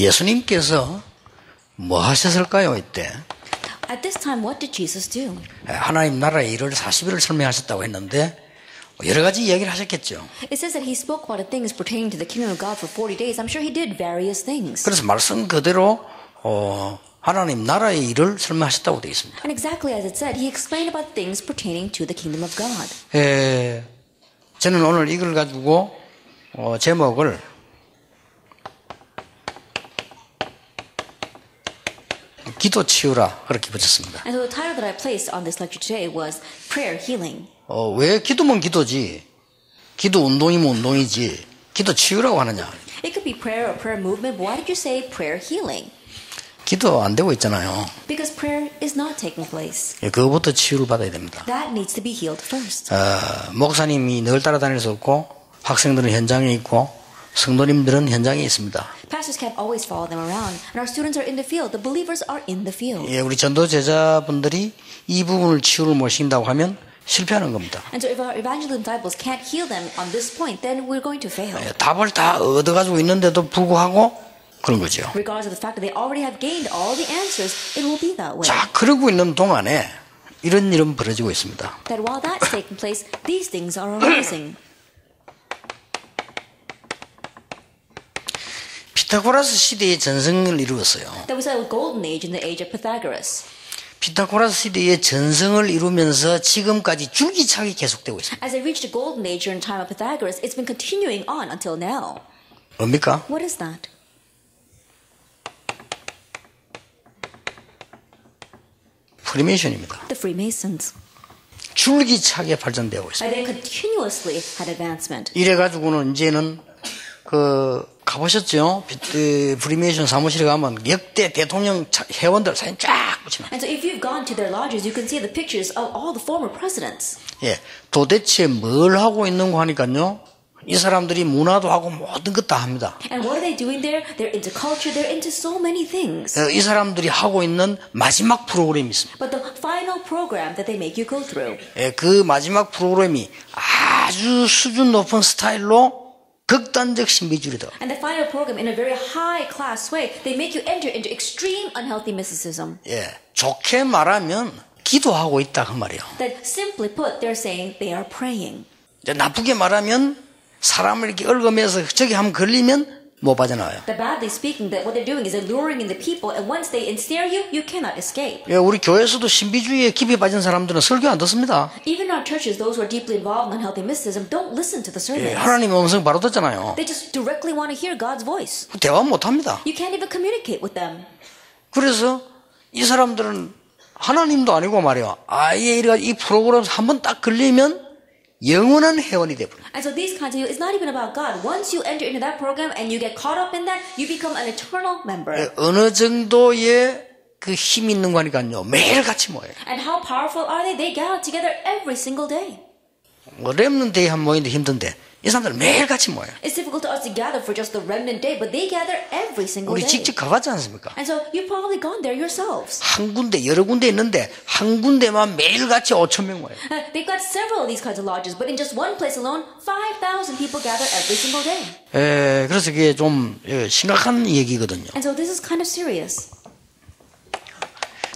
예수님께서 뭐 하셨을까요, 이때? At this time, what did Jesus do? 하나님 나라의 일을 40일을 설명하셨다고 했는데 여러 가지 이야기를 하셨겠죠. It says that he spoke about the things pertaining to the kingdom of God for 40 days. I'm sure he did various things. 그래서 말씀 그대로 하나님 나라의 일을 설명하셨다고 되어 있습니다. And exactly as it said, he explained about things pertaining to the kingdom of God. 저는 오늘 이걸 가지고 제목을 기도 치유라 그렇게 붙였습니다. And so the title that I placed on this lecture today was Prayer Healing. 왜 기도면 기도지, 기도 운동이면 운동이지, 기도 치유라고 하느냐? It could be prayer or prayer movement, but why did you say prayer healing? 기도 안 되고 있잖아요. Because prayer is not taking place. 그거부터 치유를 받아야 됩니다. That needs to be healed first. 목사님이 늘 따라다닐 수 없고 학생들은 현장에 있고 성도님들은 현장에 있습니다. Pastors can't always follow them around, and our students are in the field. The believers are in the field. 우리 전도 제자분들이 이 부분을 치유를 못 시킨다고 하면 실패하는 겁니다. And so if our evangelism disciples can't heal them on this point, then we're going to fail. 답을 다 얻어가지고 있는데도 불구하고 그런 거죠. Regardless of the fact that they already have gained all the answers, it will be that way. 자, 그러고 있는 동안에 이런 일은 벌어지고 있습니다. That while that's taking place, these things are arising. 피타고라스 시대의 전성을 이루었어요. That was a golden age in the age of Pythagoras. 피타고라스 시대의 전성을 이루면서 지금까지 줄기차게 계속되고 있습니다. As they reached a golden age during the time of Pythagoras, it's been continuing on until now. 뭡니까? What is that? 프리메이션입니다. The Freemasons. 줄기차게 발전되고 있습니다. They continuously had advancement. 이래가지고는 이제는 가보셨죠? 프리메이션 사무실에 가면 역대 대통령 회원들 사진 쫙 붙여놔. And so if you've gone to their lodges, you can see the pictures of all the former presidents. 도대체 뭘 하고 있는 거 하니까요. 이 사람들이 문화도 하고 모든 것 다 합니다. And what are they doing there? They're into culture. They're into so many things. 이 사람들이 하고 있는 마지막 프로그램이 있습니다. But the final program that they make you go through. 그 마지막 프로그램이 아주 수준 높은 스타일로 극단적 신비주의다. And the final program, in a very high class way, they make you enter into extreme unhealthy mysticism. 좋게 말하면 기도하고 있다 그 말이에요. That simply put, they're saying they are praying. 나쁘게 말하면 사람을 이렇게 얽으면서 저기 한번 걸리면 못 빠져나와요. That badly speaking, that what they're doing is alluring in the people, and once they ensnare you, you cannot escape. 우리 교회에서도 신비주의에 깊이 빠진 사람들은 설교 안 듣습니다. Even in our churches, those who are deeply involved in unhealthy mysticism don't listen to the sermons. 하나님의 음성 바로 듣잖아요. They just directly want to hear God's voice. 대화 못 합니다. You can't even communicate with them. 그래서 이 사람들은 하나님도 아니고 말이야. 아예 이 프로그램 한번 딱 걸리면 영원한 회원이 되버려. And so these kinds of, it's not even about God. Once you enter into that program and you get caught up in that, you become an eternal member. 어느 정도의 그 힘이 있는 거니까요. 매일 같이 모여요. And how powerful are they? They gather together every single day. 렘넌트 데이 한 모이는데 힘든데 이 사람들 매일 같이 모여요. It's difficult to us to gather for just the remnant day, but they gather every single 우리 day. 직접 가봤지 않습니까? And so you've probably gone there yourselves. 한 군데 여러 군데 있는데 한 군데만 매일 같이 5,000명 모여요. They've got several of these kinds of lodges, but in just one place alone, 5,000 people gather every single day. 그래서 그게 좀 심각한 얘기거든요. And so this is kind of serious.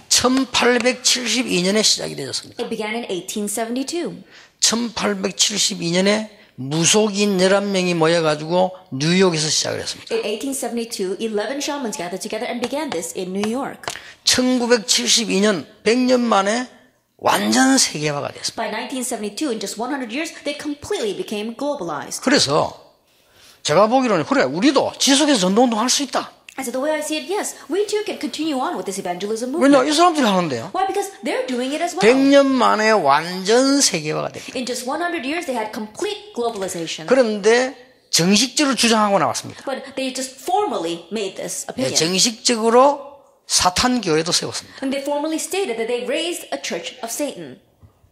1872년에 시작이 되었습니다. It began in 1872. 1872년에 무속인 11명이 모여가지고 뉴욕에서 시작을 했습니다. In 1872, 11 shamans gathered together and began this in New York. 1972년 100년 만에 완전 세계화가 됐습니다. By 1972, in just 100 years, they completely became globalized. 그래서 제가 보기로는 그래 우리도 지속해서 전도운동 할 수 있다. And so the way I see it, yes, we too can continue on with this evangelism 왜냐 movement. 이 사람들이 하는데요. Why? Because they're doing it as well. 100년 만에 완전 세계화가 됐습니다. In just 100 years, they had complete globalization. 그런데 정식적으로 주장하고 나왔습니다. But they just formally made this opinion. 정식적으로 사탄 교회도 세웠습니다. And they formally stated that they raised a church of Satan.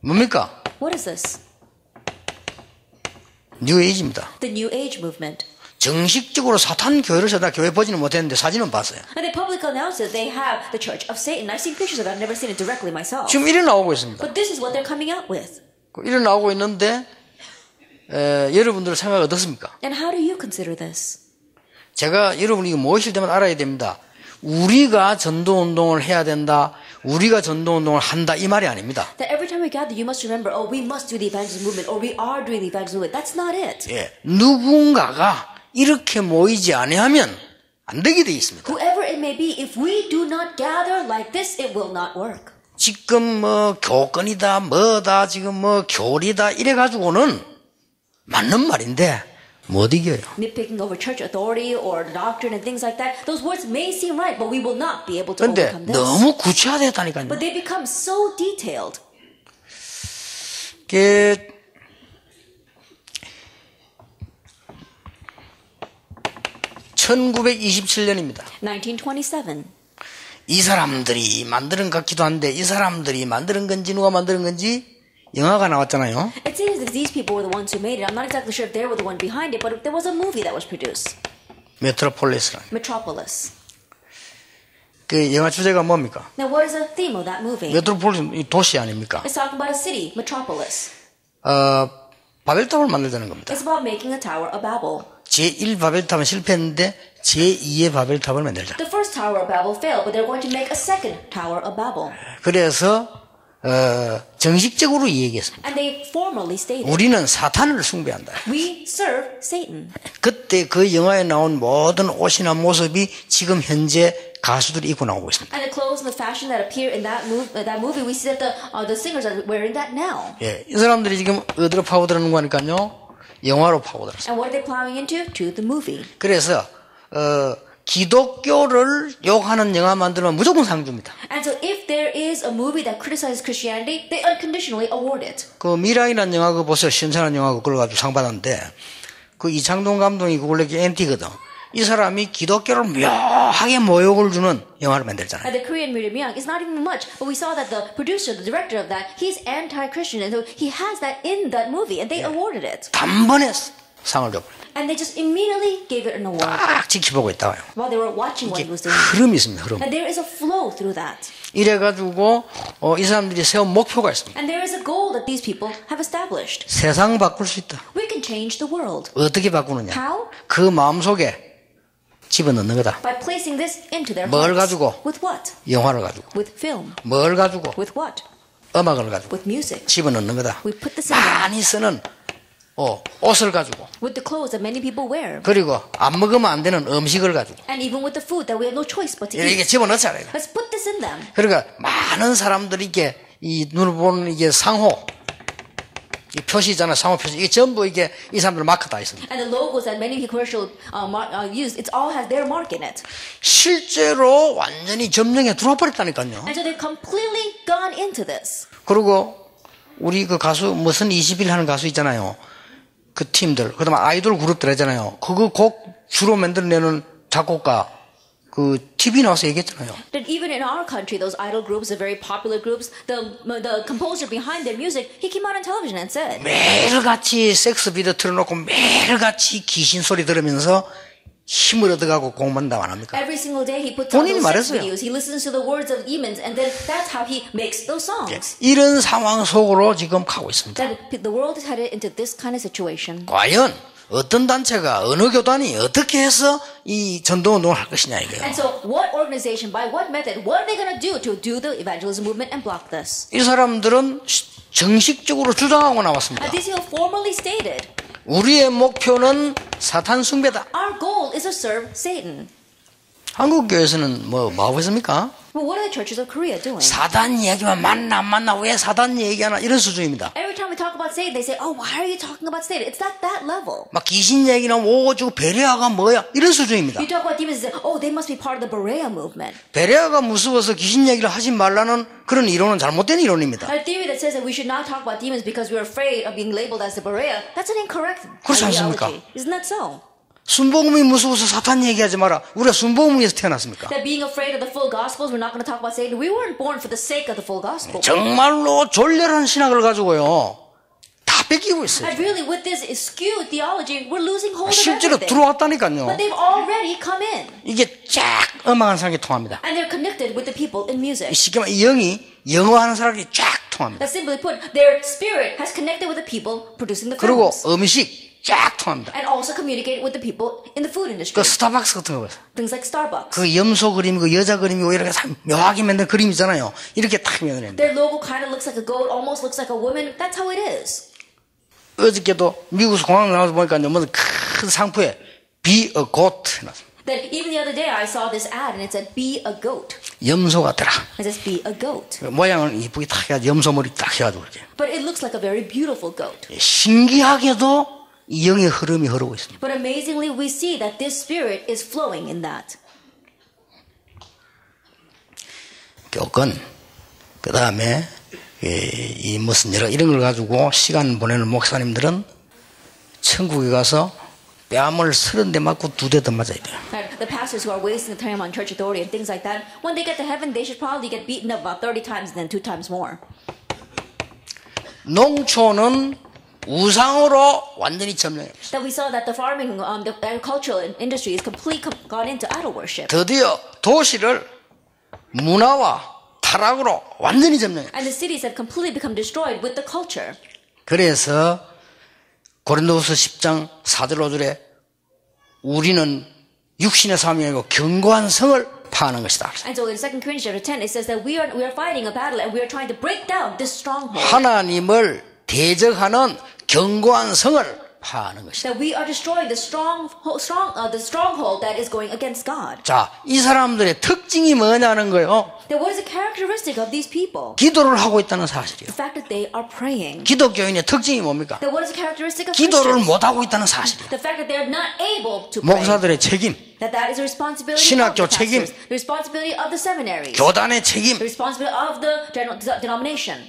뭡니까? What is this? 뉴에이지입니다. The New Age movement. 정식적으로 사탄 교회를 세다 교회 보지는 못했는데 사진은 봤어요. And they publicly announced that they have the church of Satan. I've seen pictures of it. I've never seen it directly myself. 지금 이래 나오고 있습니다. But this is what they're coming out with. 이래 나오고 있는데 여러분들 생각 어떻습니까? And how do you consider this? 제가 여러분이 이거 모이실 때마다 알아야 됩니다. 우리가 전도운동을 해야 된다. 우리가 전도운동을 한다. 이 말이 아닙니다. That every time we gather, you must remember, oh, we must do the evangelism movement, or we are doing the evangelism movement. That's not it. 예, 누군가가 이렇게 모이지 아니하면 안 되게 돼 있습니다. Whoever it may be, if we do not gather like this, it will not work. 지금 뭐 교권이다 뭐다 지금 뭐 교리다 이래가지고는 맞는 말인데 못 이겨요. Nitpicking over church authority or doctrine and things like that, those words may seem right, but we will not be able to 근데 overcome this. 너무 구체화됐다니까요. But they become so detailed. 1927년입니다. 1927. 이 사람들이 만드는 것 같기도 한데 이 사람들이 만드는 건지 누가 만드는 건지 영화가 나왔잖아요. It seems that these people were the ones who made it. I'm not exactly sure if they were the one behind it, but there was a movie that was produced. 메트로폴리스라는. Metropolis. 그 영화 주제가 뭡니까? Now, what is the theme of that movie? 메트로폴리스 이 도시 아닙니까? It's talking about a city, Metropolis. 바벨탑을 만들자는 겁니다. It's about making a Tower of Babel. 제1 바벨탑은 실패했는데 제2의 바벨탑을 만들자. The first Tower of Babel failed, but they're going to make a second Tower of Babel. 그래서 정식적으로 이 얘기했습니다. And they formally stated, 우리는 사탄을 숭배한다. we serve Satan. 그때 그 영화에 나온 모든 옷이나 모습이 지금 현재 가수들이 입고 나오고 있습니다. And the clothes and the fashion that appear in that movie, we see that the singers are wearing that now. 예, 이 사람들이 지금 어디로 파고들는 거니까요? 영화로 파고들었어요. And what are they plowing into? To the movie. 그래서 기독교를 욕하는 영화 만들면 무조건 상 줍니다. And so if there is a movie that criticizes Christianity, they unconditionally award it. 그 미라이라는 영화 그거 보세요. 신선한 영화 그걸 가지고 상 받았는데 그 이창동 감독이 그걸 내기 엔티거든. 이 사람이 기독교를 묘하게 모욕을 주는 영화를 만들잖아요. And the Korean Miriam Young is not even much, but we saw that the producer, the director of that, he's anti-Christian, and so he has that in that movie, and they awarded it. 단번에 상을 줘버려요. And they just immediately gave it an award 딱 지켜보고 있다고요. while they were watching what he was doing. 흐름이 있습니다. 흐름. And there is a flow through that. 이래가지고 이 사람들이 세운 목표가 있습니다. And there is a goal that these people have established. 세상 바꿀 수 있다. We can change the world. 어떻게 바꾸느냐? How? 그 마음속에 집어넣는 거다. By placing this into their 뭘 hearts. 가지고? With what? 영화를 가지고. With film. 뭘 가지고? With what? 음악을 가지고. With music. 집어넣는 거다. We put this in them. 많이 쓰는 옷을 가지고. With the clothes that many people wear. 그리고 안 먹으면 안 되는 음식을 가지고. And even with the food that we have no choice but to eat. 이게 집어넣잖아요. Let's put this in them. 그러니까 많은 사람들이 이게 이 눈을 보는 이게 상호, 이 표시 있잖아요. 상호 표시. 이게 전부 이게 이 사람들 마크 다 있습니다. And the logos that many commercial use, it all has their mark in it. 실제로 완전히 점령에 들어와 버렸다니까요. And so they've completely gone into this. 그리고 우리 그 가수 무슨 20일 하는 가수 있잖아요. 그 팀들, 그다음에 아이돌 그룹들 하잖아요. 그거 곡 주로 만들어내는 작곡가 그 TV 나와서 얘기했잖아요. That even in our country, those idol groups, the very popular groups, the composer behind their music, he came out on television and said, 매일같이 섹스 비디오 틀어놓고 매일같이 귀신 소리 들으면서 힘을 얻어가고 공부한다고 안 합니까? every single day he puts on 본인이 those sex 말했어요. videos. He listens to the words of demons, and then that's how he makes those songs. 이런 상황 속으로 지금 가고 있습니다. That the world is headed into this kind of situation. 과연 어떤 단체가 어느 교단이 어떻게 해서 이 전도운동을 할 것이냐 이거예요. And so, what organization, by what method, what are they going to do the evangelism movement and block this? 이 사람들은 정식적으로 주장하고 나왔습니다. And this he formally stated. 우리의 목표는 사탄 숭배다. Our goal is to serve Satan. 한국 교회에서는 뭐 하고 있습니까? Well, what are the churches of Korea doing? 사단 얘기만 만나 안 만나 왜 사단 얘기하나 이런 수준입니다. Every time we talk about Satan, they say, "Oh, why are you talking about Satan?" It's at that level. 막 귀신 얘기나 오고 베레아가 뭐야 이런 수준입니다. You talk about demons, they say, "Oh, they must be part of the Berea movement." 베레아가 무서워서 귀신 얘기를 하지 말라는 그런 이론은 잘못된 이론입니다. A theory that says that we should not talk about demons because we're afraid of being labeled as the Berea, that's an incorrect 그렇지 않습니까? ideology. Isn't that so? 순복음이 무서워서 사탄 얘기하지 마라. 우리가 순복음에서 태어났습니까? That being afraid of the full gospels, we're not going to talk about Satan. We weren't born for the sake of the full gospel. 정말로 졸렬한 신학을 가지고요. 다 뺏기고 있어요. And really, with this skewed theology, we're losing hold of 실제로 everything. 들어왔다니까요. But they've already come in. 이게 쫙 음악하는 사람이 통합니다. And they're connected with the people in music. 쉽게 말하면 영이 영어하는 사람이 쫙 통합니다. That simply put, their spirit has connected with the people producing the 그리고 films. 음식 쫙 통합니다. and also communicate with the people in the food industry. 그 스타벅스 같은 거 보세요. Things like Starbucks. 그 염소 그림이고 여자 그림이고 이렇게 참 묘하게 만든 그림 있잖아요. 이렇게 딱 만들었는데 Their logo kind of looks like a goat, almost looks like a woman. That's how it is. 어저께도 미국에서 공항 나와서 보니까 너무 큰 상표에 Be a goat 해놨어요. Then even the other day I saw this ad and it said, be a goat. 염소 같더라. It says, be a goat. 그 모양은 이쁘게 딱 해가지고 염소 머리 딱 해가지고 이렇게 But it looks like a very beautiful goat. 신기하게도 이 영의 흐름이 흐르고 있습니다. But amazingly, we see that this spirit is flowing in that. 교권, 그 다음에 이 무슨 여러 이런 걸 가지고 시간 보내는 목사님들은 천국에 가서 뺨을 30대 맞고 2대 더 맞아야 돼요. And the pastors who are wasting time on church authority and things like that, when they get to heaven, they should probably get beaten up about 30 times and then 2 times more. 농촌은 우상으로 완전히 점령했어요. That we saw that the farming, the agricultural industry is completely gone into idol worship. 드디어 도시를 문화와 타락으로 완전히 점령했어요. And the cities have completely become destroyed with the culture. 그래서 고린도후서 10장 4절 5절에 우리는 육신의 삶이 아니고 견고한 성을 파하는 것이다. And so in 2 Corinthians chapter 10, it says that we are fighting a battle and we are trying to break down this stronghold. 하나님을 대적하는 견고한 성을 파하는 것이다. That we are destroying the stronghold that is going against God. 자, 이 사람들의 특징이 뭐냐는 거예요. That what is the characteristic of these people? 기도를 하고 있다는 사실이에요. The fact that they are praying. 기독교인의 특징이 뭡니까? That what is the characteristic of 기도를 Christians? 못 하고 있다는 사실이에요. The fact that they are not able to pray. 목사들의 책임, That is a responsibility 신학교 of the 책임, pastors, the responsibility of the seminaries, 교단의 책임, the responsibility of the denomination.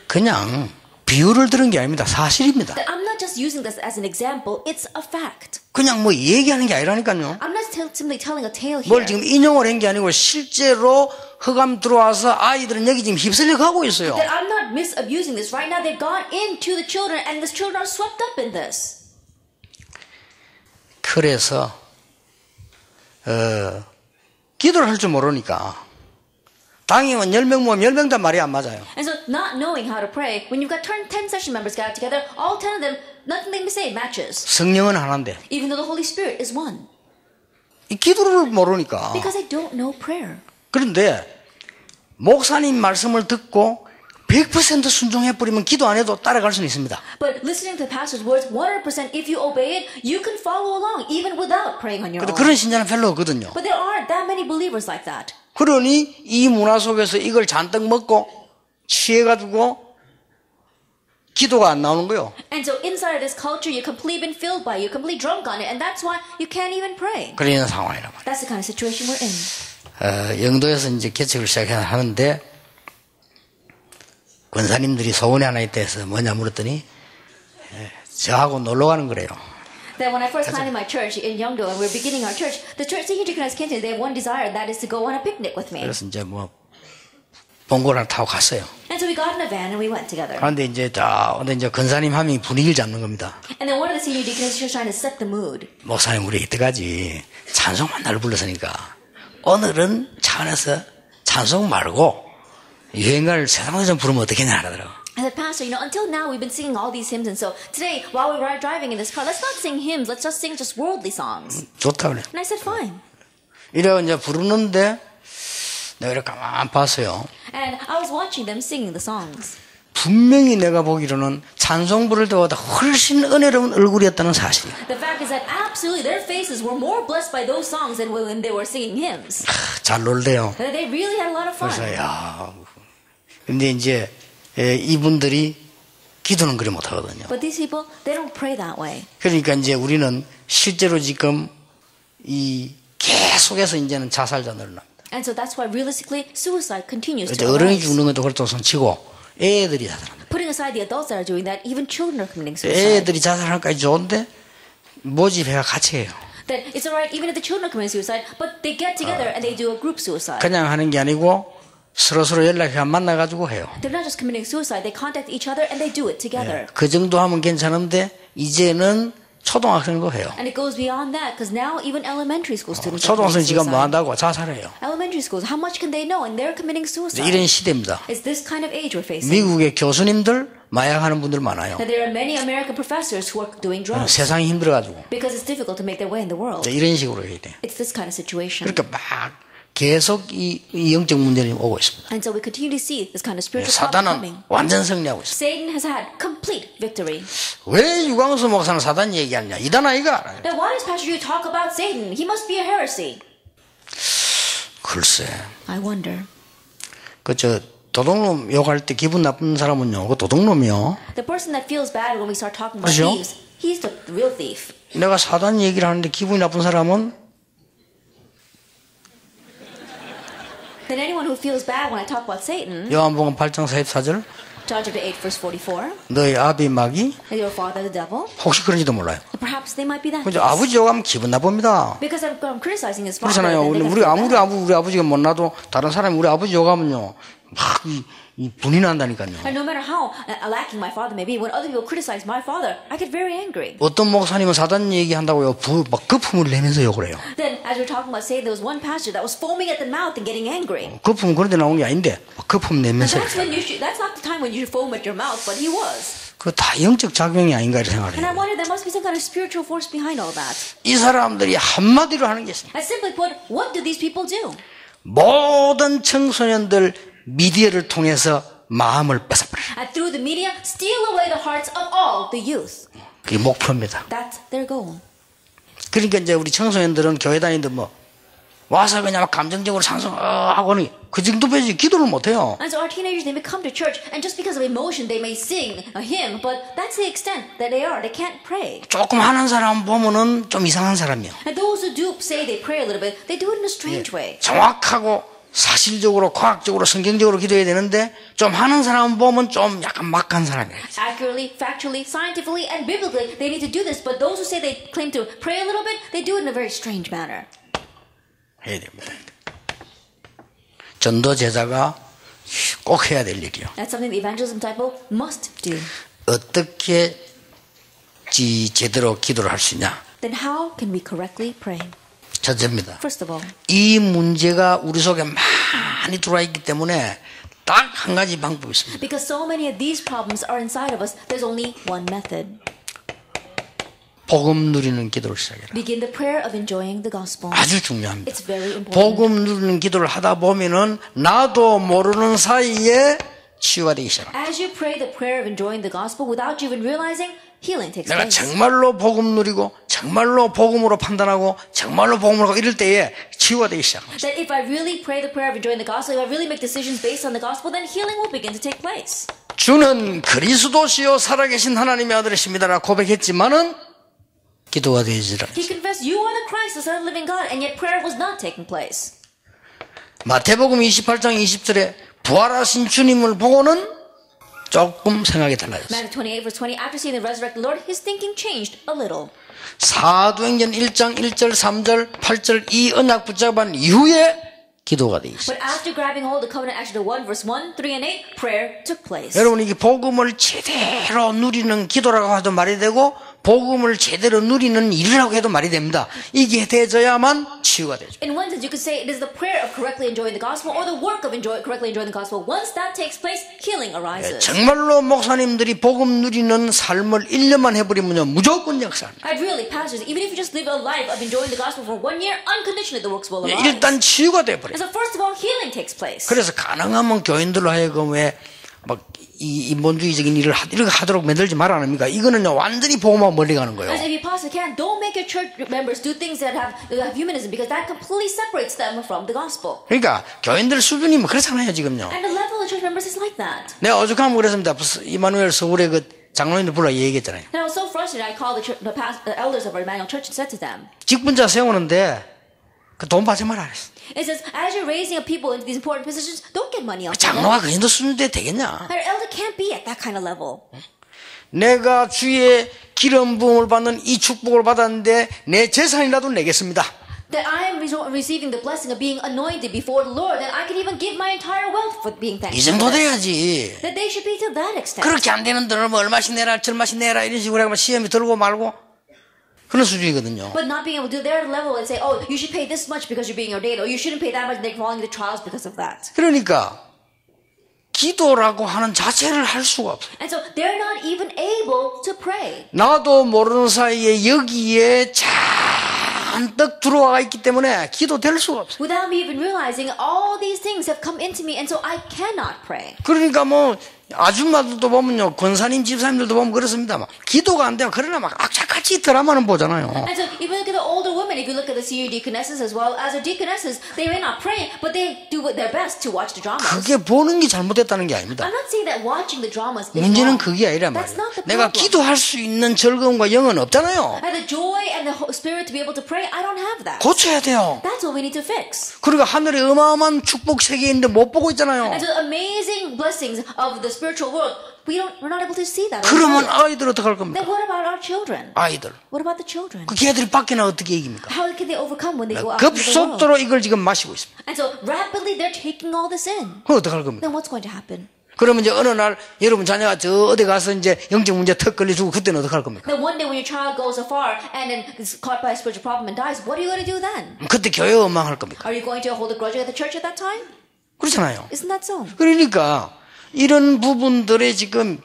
그냥 비유를 들은 게 아닙니다. 사실입니다. That I'm not just using this as an example, it's a fact. 그냥 뭐 얘기하는 게 아니라니까요. I'm not simply telling a tale here. 뭘 지금 인용을 한 게 아니고 실제로 흑암 들어와서 아이들은 여기 지금 휩쓸려 가고 있어요. That I'm not misabusing this. Right now they've gone into the children and the children are swept up in this. 그래서 기도를 할 줄 모르니까 당이면 10명 모으면 10명 다 말이 안 맞아요. And so not knowing how to pray, when you've got 10 session members gathered together, all 10 of them, nothing they say matches. 성령은 하나인데 Even though the Holy Spirit is one. 이 기도를 모르니까. Because they don't know prayer. 그런데 목사님 말씀을 듣고 100% 순종해버리면 기도 안 해도 따라갈 수는 있습니다. But listening to the pastor's words 100%, if you obey it, you can follow along even without praying on your 근데 own. 그런 신자는 별로 없거든요. But there aren't that many believers like that. 그러니 이 문화 속에서 이걸 잔뜩 먹고 취해가지고 기도가 안 나오는 거예요. And so inside of this culture, you're completely been filled by it, you're completely drunk on it, and that's why you can't even pray. 그런 상황이란 말이에요. That's the kind of situation we're in. 영도에서 이제 개척을 시작하는데 권사님들이 소원이 하나 있다 해서 뭐냐 물었더니 저하고 놀러 가는 거래요. That when I first planted my church in Yeongdo and we're beginning our church, the church Senior Deaconess came to me. They have one desire, that is to go on a picnic with me. 그래서 이제 뭐 봉고를 타고 갔어요. And so we got in a van and we went together. 그런데 이제 근데 이제 권사님 한 명이 분위기를 잡는 겁니다. And then one of the senior deaconesses was trying to set the mood. 목사님 우리 이때까지 찬송만 날 불렀으니까 오늘은 차 안에서 찬송 말고 유행가를 세상에 좀 부르면 어떻겠냐 하더라고. I said, Pastor, until now we've been singing all these hymns, and so today, while we're driving in this car, let's not sing hymns, let's just sing just worldly songs. 좋다 그래. And I said, fine. 이래가 이제 부르는데 내가 이렇게 가만 봤어요. And I was watching them singing the songs. 분명히 내가 보기로는 찬송 부를 때보다 훨씬 은혜로운 얼굴이었다는 사실이에요. The fact is that absolutely their faces were more blessed by those songs than when they were singing hymns. 잘 놀대요. They really had a lot of fun. 그래서 근데 이제 이분들이 기도는 그리 못하거든요. But these people, they don't pray that way. 그러니까 이제 우리는 실제로 지금 이 계속해서 이제는 자살자 늘어납니다. And so that's why realistically suicide continues 이제 to 어른이 rise. 죽는 것도 그렇다고 손치고 애들이 자살합니다. Putting aside the adults that are doing that, even children are committing suicide. 애들이 자살하기까지 좋은데 모집해가 같이 해요. That it's alright even if the children are committing suicide, but they get together and they do a group suicide. 그냥 하는 게 아니고 서로 연락해 만나가지고 해요. They're not just committing suicide, they contact each other and they do it together. 그 정도 하면 괜찮은데 이제는 초등학생도 해요. And it goes beyond that because now even elementary school students are 초등학생 committing 지금 뭐 suicide. 한다고 자살해요. Elementary elementary schools, how much can they know? And they're committing suicide. 이런 시대입니다. It's this kind of age we're facing. 미국의 교수님들 마약하는 분들 많아요. That there are many American professors who are doing drugs 세상이 힘들어가지고 because it's difficult to make their way in the world. 이런 식으로 해야 돼. It's this kind of situation. 그러니까 막 계속 이 영적 문제는 오고 있습니다. And so we continue to see this kind of spiritual problem coming. 사단은 완전 승리하고 있습니다. Satan has had complete victory. 왜 유광수 목사는 사단 얘기하냐? 이단 아이가? Then why does Pastor Yu talk about Satan? He must be a heresy. 글쎄. I wonder. 그저 도둑놈 욕할 때 기분 나쁜 사람은요. 그 도둑놈이요. The person that feels bad when we start talking about 그렇죠? thieves, he's the real thief. 내가 사단 얘기를 하는데 기분이 나쁜 사람은 Then anyone who feels bad when I talk about Satan, 요한복음 8장 44절 John chapter 8 verse 44, 너희 아비 마귀 and your father the devil, 혹시 그런지도 몰라요. perhaps they might be that. 그죠? 아버지 욕하면 기분 나쁩니다. Because I'm criticizing his father. 그렇잖아요. then they 우리 can 아무리 feel bad. 우리 아버지가 못나도 다른 사람이 우리 아버지 욕하면요. 막 이 분이 난다니까요. And no matter how lacking my father may be, when other people criticize my father, I get very angry. 어떤 목사님은 사단 얘기한다고요. 막 거품을 내면서 욕을 해요. Then, as we're talking about Satan, there was one pastor that was foaming at the mouth and getting angry. 거품은 그런 데 나온 게 아닌데 막 거품 And 내면서 that's not the time when you should foam at your mouth, but he was. 그 다 영적 작용이 아닌가 이렇게 And I 생각해요. wonder there must be some kind of spiritual force behind all that. 이 사람들이 한마디로 하는 게 있습니다. And simply put, what do these people do? 모든 청소년들 미디어를 통해서 마음을 뺏어버려요. And through the media, steal away the hearts of all the youth. 그게 목표입니다. That's their goal. 그러니까 이제 우리 청소년들은 교회 다니는데 뭐 와서 그냥 막 감정적으로 상승하고는 그 정도 빼지 기도를 못해요. And so our teenagers, they may come to church, and just because of emotion, they may sing a hymn, but that's the extent that they are. They can't pray. 조금 하는 사람 보면은 좀 이상한 사람이에요. And those who do say they pray a little bit, they do it in a strange way. 정확하고 사실적으로 과학적으로 성경적으로 기도해야 되는데 좀 하는 사람 보면 좀 약간 막한 사람이에요. Accurately, factually, scientifically, and biblically, they need to do this. But those who say they claim to pray a little bit, they do it in a very strange manner. 해야 됩니다. 전도 제자가 꼭 해야 될 일이요. That's something the evangelism disciple must do. 어떻게 제대로 기도를 할 수 있냐? Then how can we correctly pray? 첫째입니다. First of all, 이 문제가 우리 속에 많이 들어와 있기 때문에 딱 한 가지 방법이 있습니다. because so many of these problems are inside of us, there's only one method. 복음 누리는 기도를 시작해라. Begin the prayer of enjoying the gospel. 아주 중요합니다. It's very important. 복음 누리는 기도를 하다 보면은 나도 모르는 사이에 치유가 되기 시작합니다. As you pray the prayer of enjoying the gospel without you even realizing, healing takes 내가 place. 정말로 복음 누리고 정말로 복음으로 판단하고 정말로 복음으로 하고 이럴 때에 치유가 되기 시작합니다. That if I really pray the prayer of enjoying the gospel, if I really make decisions based on the gospel, then healing will begin to take place. 주는 그리스도시요 살아계신 하나님의 아들이십니다라 고백했지만은 기도가 되지 않았어요. He confessed, you are the Christ, the Son of the living God, and yet prayer was not taking place. 마태복음 28장 20절에 부활하신 주님을 보고는 조금 생각이 달라졌어요. Matthew 28 verse 20, after seeing the resurrected Lord, his thinking changed a little. 사도행전 1장 1절 3절 8절 이 언약 붙잡은 이후에 기도가 되기 But 시작했어요. after grabbing hold of covenant Acts 1 verse 1, 3, and 8, prayer took place. 여러분 이게 복음을 제대로 누리는 기도라고 해도 말이 되고 복음을 제대로 누리는 일이라고 해도 말이 됩니다. 이게 되어야만 치유가 되죠. In one sense, you could say it is the prayer of correctly enjoying the gospel or the work of correctly enjoying the gospel. Once that takes place, healing arises. 정말로 목사님들이 복음 누리는 삶을 1년만 해버리면요 무조건 역사합니다. I'd really, pastors, even if you just live a life of enjoying the gospel for 1 year, unconditionally the works will arise. 일단 치유가 돼버려요. And so first of all, healing takes place. 그래서 가능하면 교인들로 하여금 왜막 인본주의적인 일을 이렇게 하도록 만들지 말아 합니까? 이거는요 완전히 복음하고 멀리 가는 거예요. As if you possibly can, don't make your church members do things that have humanism, because that completely separates them from the gospel. 그러니까 교인들 수준이 뭐 그렇잖아요 지금요. And the level of church members is like that. 내가 어죽하면 그랬습니다. 이마누엘 서울의 그 장로님들 불러 얘기했잖아요. And I was so frustrated. I called the elders of our Emmanuel Church and said to them, 직분자 세우는데 그 돈 받지 말라 그랬어. it says, as you're raising up people into these important positions, don't get money off of them. 장로가 그 정도 수준 돼 되겠냐? Our elder can't be at that kind of level. 내가 주의 기름 부음을 받는 이 축복을 받았는데 내 재산이라도 내겠습니다. That I am receiving the blessing of being anointed before the Lord, and I can even give my entire wealth for being 이 thankful. 정도 돼야지. That they should be to that extent. 그렇게 안 되는 돈을 뭐 얼마씩 내라, 절마씩 내라 이런 식으로 하면 시험이 들고 말고 그런 수준이거든요. But not being able to do their level and say, oh, you should pay this much because you're being ordained, or you shouldn't pay that much and they're falling into trials because of that. 그러니까 기도라고 하는 자체를 할 수가 없어요. And so they're not even able to pray. 나도 모르는 사이에 여기에 잔뜩 들어와 있기 때문에 기도될 수가 없어요. Without me even realizing, all these things have come into me, and so I cannot pray. 그러니까 뭐 아줌마들도 보면요, 권사님 집사님들도 보면 그렇습니다. 막 기도가 안 되면 그러나 막 악착같이 드라마는 보잖아요. And so even look at the older women, if you look at the senior deaconesses as well as the deaconesses, they may not pray, but they do their best to watch the dramas. 그게 보는 게 잘못됐다는 게 아닙니다. I'm not saying that watching the dramas is 문제는 wrong. 그게 아니란 That's 말이에요. not the 내가 problem. 기도할 수 있는 즐거움과 영은 없잖아요. And the joy and the spirit to be able to pray, I don't have that. 고쳐야 돼요. That's what we need to fix. 그리고 하늘에 어마어마한 축복 세계인데 못 보고 있잖아요. And so the amazing blessings of the spiritual world, we're not able to see that. 그러면 아이들 어떡할 겁니까? Then what about our children? 아이들. What about the children? 그 걔들이 밖에 나 어떻게 이깁니까? How can they overcome when they go out into the world? 급속도로 이걸 지금 마시고 있습니다. And so rapidly they're taking all this in. 그럼 어떡할 겁니까? Then what's going to happen? 그러면 이제 어느 날 여러분 자녀가 저 어디 가서 이제 영적 문제 턱 걸려주고 그때는 어떡할 겁니까? Then one day when your child goes afar and then is caught by a spiritual problem and dies, what are you going to do then? 그때 교회 원망할 겁니까? Are you going to hold a grudge at the church at that time? 그렇잖아요. Isn't that so? 그러니까 이런 부분들에 지금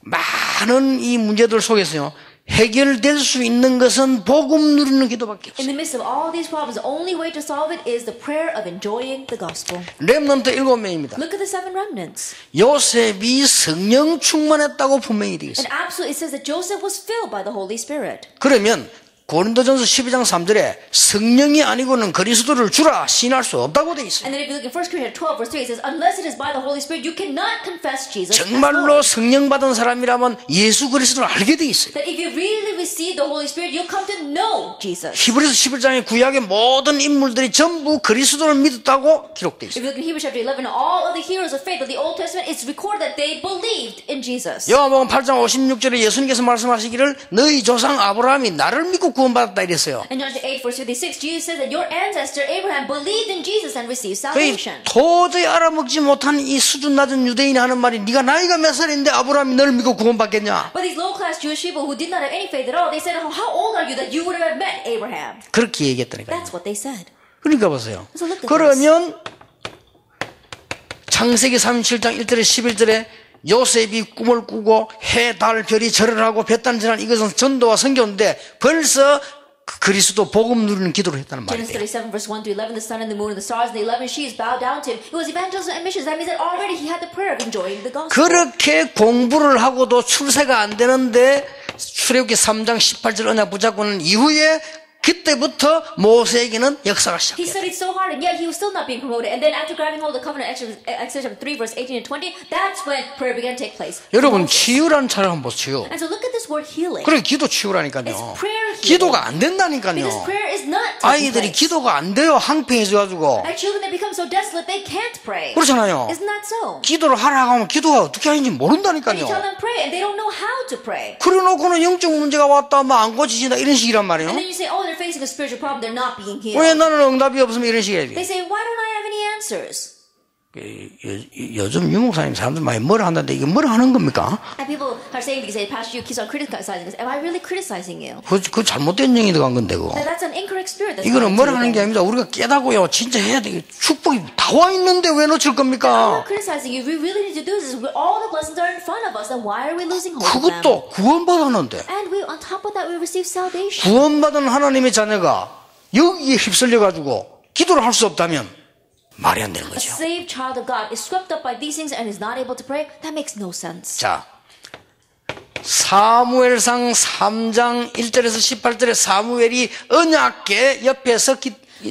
많은 이 문제들 속에서요, 해결될 수 있는 것은 복음 누리는 기도밖에 In 없어요. the midst of all these problems, the only way to solve it is the prayer of enjoying the gospel. 렘넌트 7명입니다. Look at the 7 remnants. 요셉이 성령 충만했다고 분명히 되어 있어요. And absolutely it says that Joseph was filled by the Holy Spirit. 그러면 고린도전서 12장 3절에 성령이 아니고는 그리스도를 주라 시인할 수 없다고 되어 있어요. And then if you look in 1 Corinthians 12 verse 3, it says, unless it is by the Holy Spirit, you cannot confess Jesus as 정말로 Lord. 성령 받은 사람이라면 예수 그리스도를 알게 되어 있어요. That if you really receive the Holy Spirit, you'll come to know Jesus. 히브리서 11장의 구약의 모든 인물들이 전부 그리스도를 믿었다고 기록되어 If 있어요. you look in Hebrews chapter 11, all of the heroes of faith of the Old Testament, it's recorded that they believed in Jesus. 요한복음 8장 56절에 예수님께서 말씀하시기를 너희 조상 아브라함이 나를 믿고 구원받았다 이랬어요. In John 8 verse 56, Jesus says that your ancestor Abraham believed in Jesus and received 거의 salvation. 도저히 알아먹지 못한 이 수준 낮은 유대인이 하는 말이 네가 나이가 몇 살인데 아브라함이 너를 믿고 구원받겠냐. But these low-class Jewish people who did not have any faith at all, they said, how old are you that you would have met Abraham? 그렇게 얘기했다니까요. That's what they said. 그러니까 보세요. So look at 그러면 창세기 37장 1절에 11절에 요셉이 꿈을 꾸고 해, 달, 별이 절을 하고 볕단지난 이것은 전도와 선교인데 벌써 그리스도 복음 누리는 기도를 했다는 Genesis 말이에요. 37 verse 1 to 11, the sun and the moon and the stars and the 11 sheaves bowed down to him. It was evangelism and missions. That means that already he had the prayer of enjoying the gospel. 그렇게 공부를 하고도 출세가 안 되는데 출애굽기 3장 18절 언약 붙잡고는 이후에 그때부터 모세에게는 역사가 He 시작돼요. studied so hard and yet he was still not being promoted. And then after grabbing hold of the covenant, Exodus chapter 3 verse 18 and 20, that's when prayer began to take place. 여러분 치유라는 차를 한번 보세요. And so look at this word healing. 그래 기도 치유라니까요. It's prayer healing. 기도가 안 Because 된다니까요. prayer is not taking 아이들이 place. 기도가 안 돼요. 항폐해져가지고. Like children, they become so desolate they can't pray. 그렇잖아요. Isn't that so? 기도를 하라고 하면 기도가 어떻게 하는지 And you tell 모른다니까요. them pray and they don't know how to pray. 그래놓고는 영적 문제가 왔다 뭐 안 고치진다 이런 식이란 말이에요. And then you say, oh, they're facing a spiritual problem, they're not being 왜 healed. 나는 응답이 없으면 이런 식이에요. They say, why don't I have any answers? 요즘 유목사님 사람들 많이 뭐라 한다는데 이게 뭐라 하는 겁니까? And people are saying, because Pastor, you keep on criticizing us. Am I really criticizing you? 그 잘못된 영이 들어간 건데 그거. That's an incorrect spirit. That's 이거는 not 뭐라 into 하는 게 you. 아닙니다. 우리가 깨닫고요. 진짜 해야 돼. 축복이 다 와 있는데 왜 놓칠 I'm 겁니까? not criticizing you. We really need to do this. All the blessings are in front of us. Then why are we losing hold of them? 그것도 구원받았는데 And we, on top of that, we receive salvation. 구원받은 하나님의 자녀가 여기에 휩쓸려가지고 기도를 할 수 없다면 말이 안 되는 A 거죠. saved child of God is swept up by these things and is not able to pray. That makes no sense. 자, 사무엘상 3장 1절에서 18절에 사무엘이 언약궤 옆에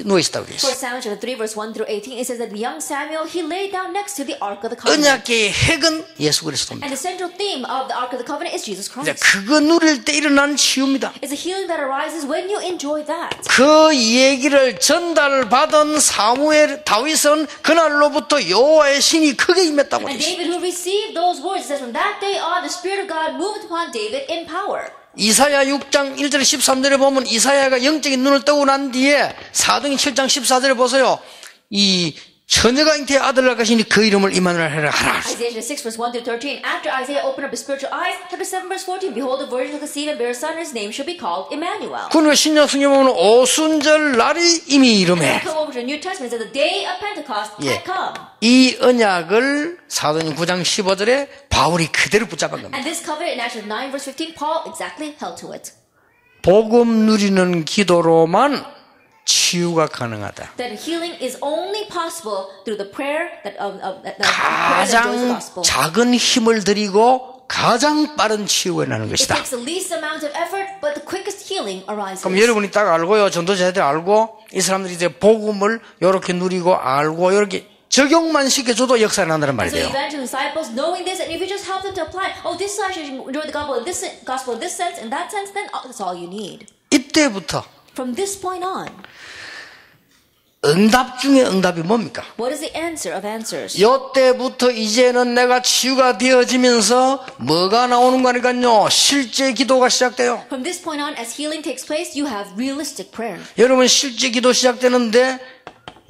누워 있었다고 되어 For 있어요. Samuel chapter 3 verse 1 through 18, it says that the young Samuel, he lay down next to the Ark of the Covenant. 언약궤의 핵은 예수 그리스도입니다. And the central theme of the Ark of the Covenant is Jesus 이제 Christ. 그거 누릴 때 일어나는 치유입니다. It's a healing that arises when you enjoy that. 그 얘기를 전달받은 사무엘 다윗은 그날로부터 여호와의 신이 크게 임했다고 되어 And 있어요. David who received those words, it says from that day on, the Spirit of God moved upon David in power. 이사야 6장 1절 13절에 보면 이사야가 영적인 눈을 뜨고 난 뒤에 사도행 7장 14절에 보세요. 이 처녀가 잉태의 아들을 낳을 것이니 그 이름을 임마누엘 하라. Isaiah 6 verse 1 through 13. After Isaiah opened up his spiritual eyes, chapter 7 verse 14. Behold, the virgin will conceive and bear a son, and his name shall be called Emmanuel. 그러니까 신약 성경에 보면 오순절 날이 이미 이름에 Come over to the New Testament, that the day of Pentecost had come. 이 언약을 사도행 9장 15절에 바울이 그대로 붙잡은 겁니다. And this covenant in Acts 9 verse 15, Paul exactly held to it. 복음 누리는 기도로만 치유가 가능하다. That healing is only possible through the prayer that prayer that enjoys the 가장 gospel. 작은 힘을 들이고 가장 빠른 치유가 나는 It 것이다. takes the least amount of effort, but the quickest healing arises. 그럼 여러분이 딱 알고요. 전도자들 알고 이 사람들이 이제 복음을 이렇게 누리고 알고 이렇게 적용만 시켜줘도 역사가 난다는 So 말이에요. evangelists, disciples, knowing this, and if you just help them to apply, oh, this side should enjoy the gospel in this sense, in that sense, then that's all you need. 이때부터 From this point on, 응답 중에 응답이 뭡니까? what is the answer of answers? 요때부터 이제는 내가 치유가 되어지면서 뭐가 나오는 거니까요. 실제 기도가 시작돼요. From this point on, as healing takes place, you have realistic prayer. 여러분 실제 기도 시작되는데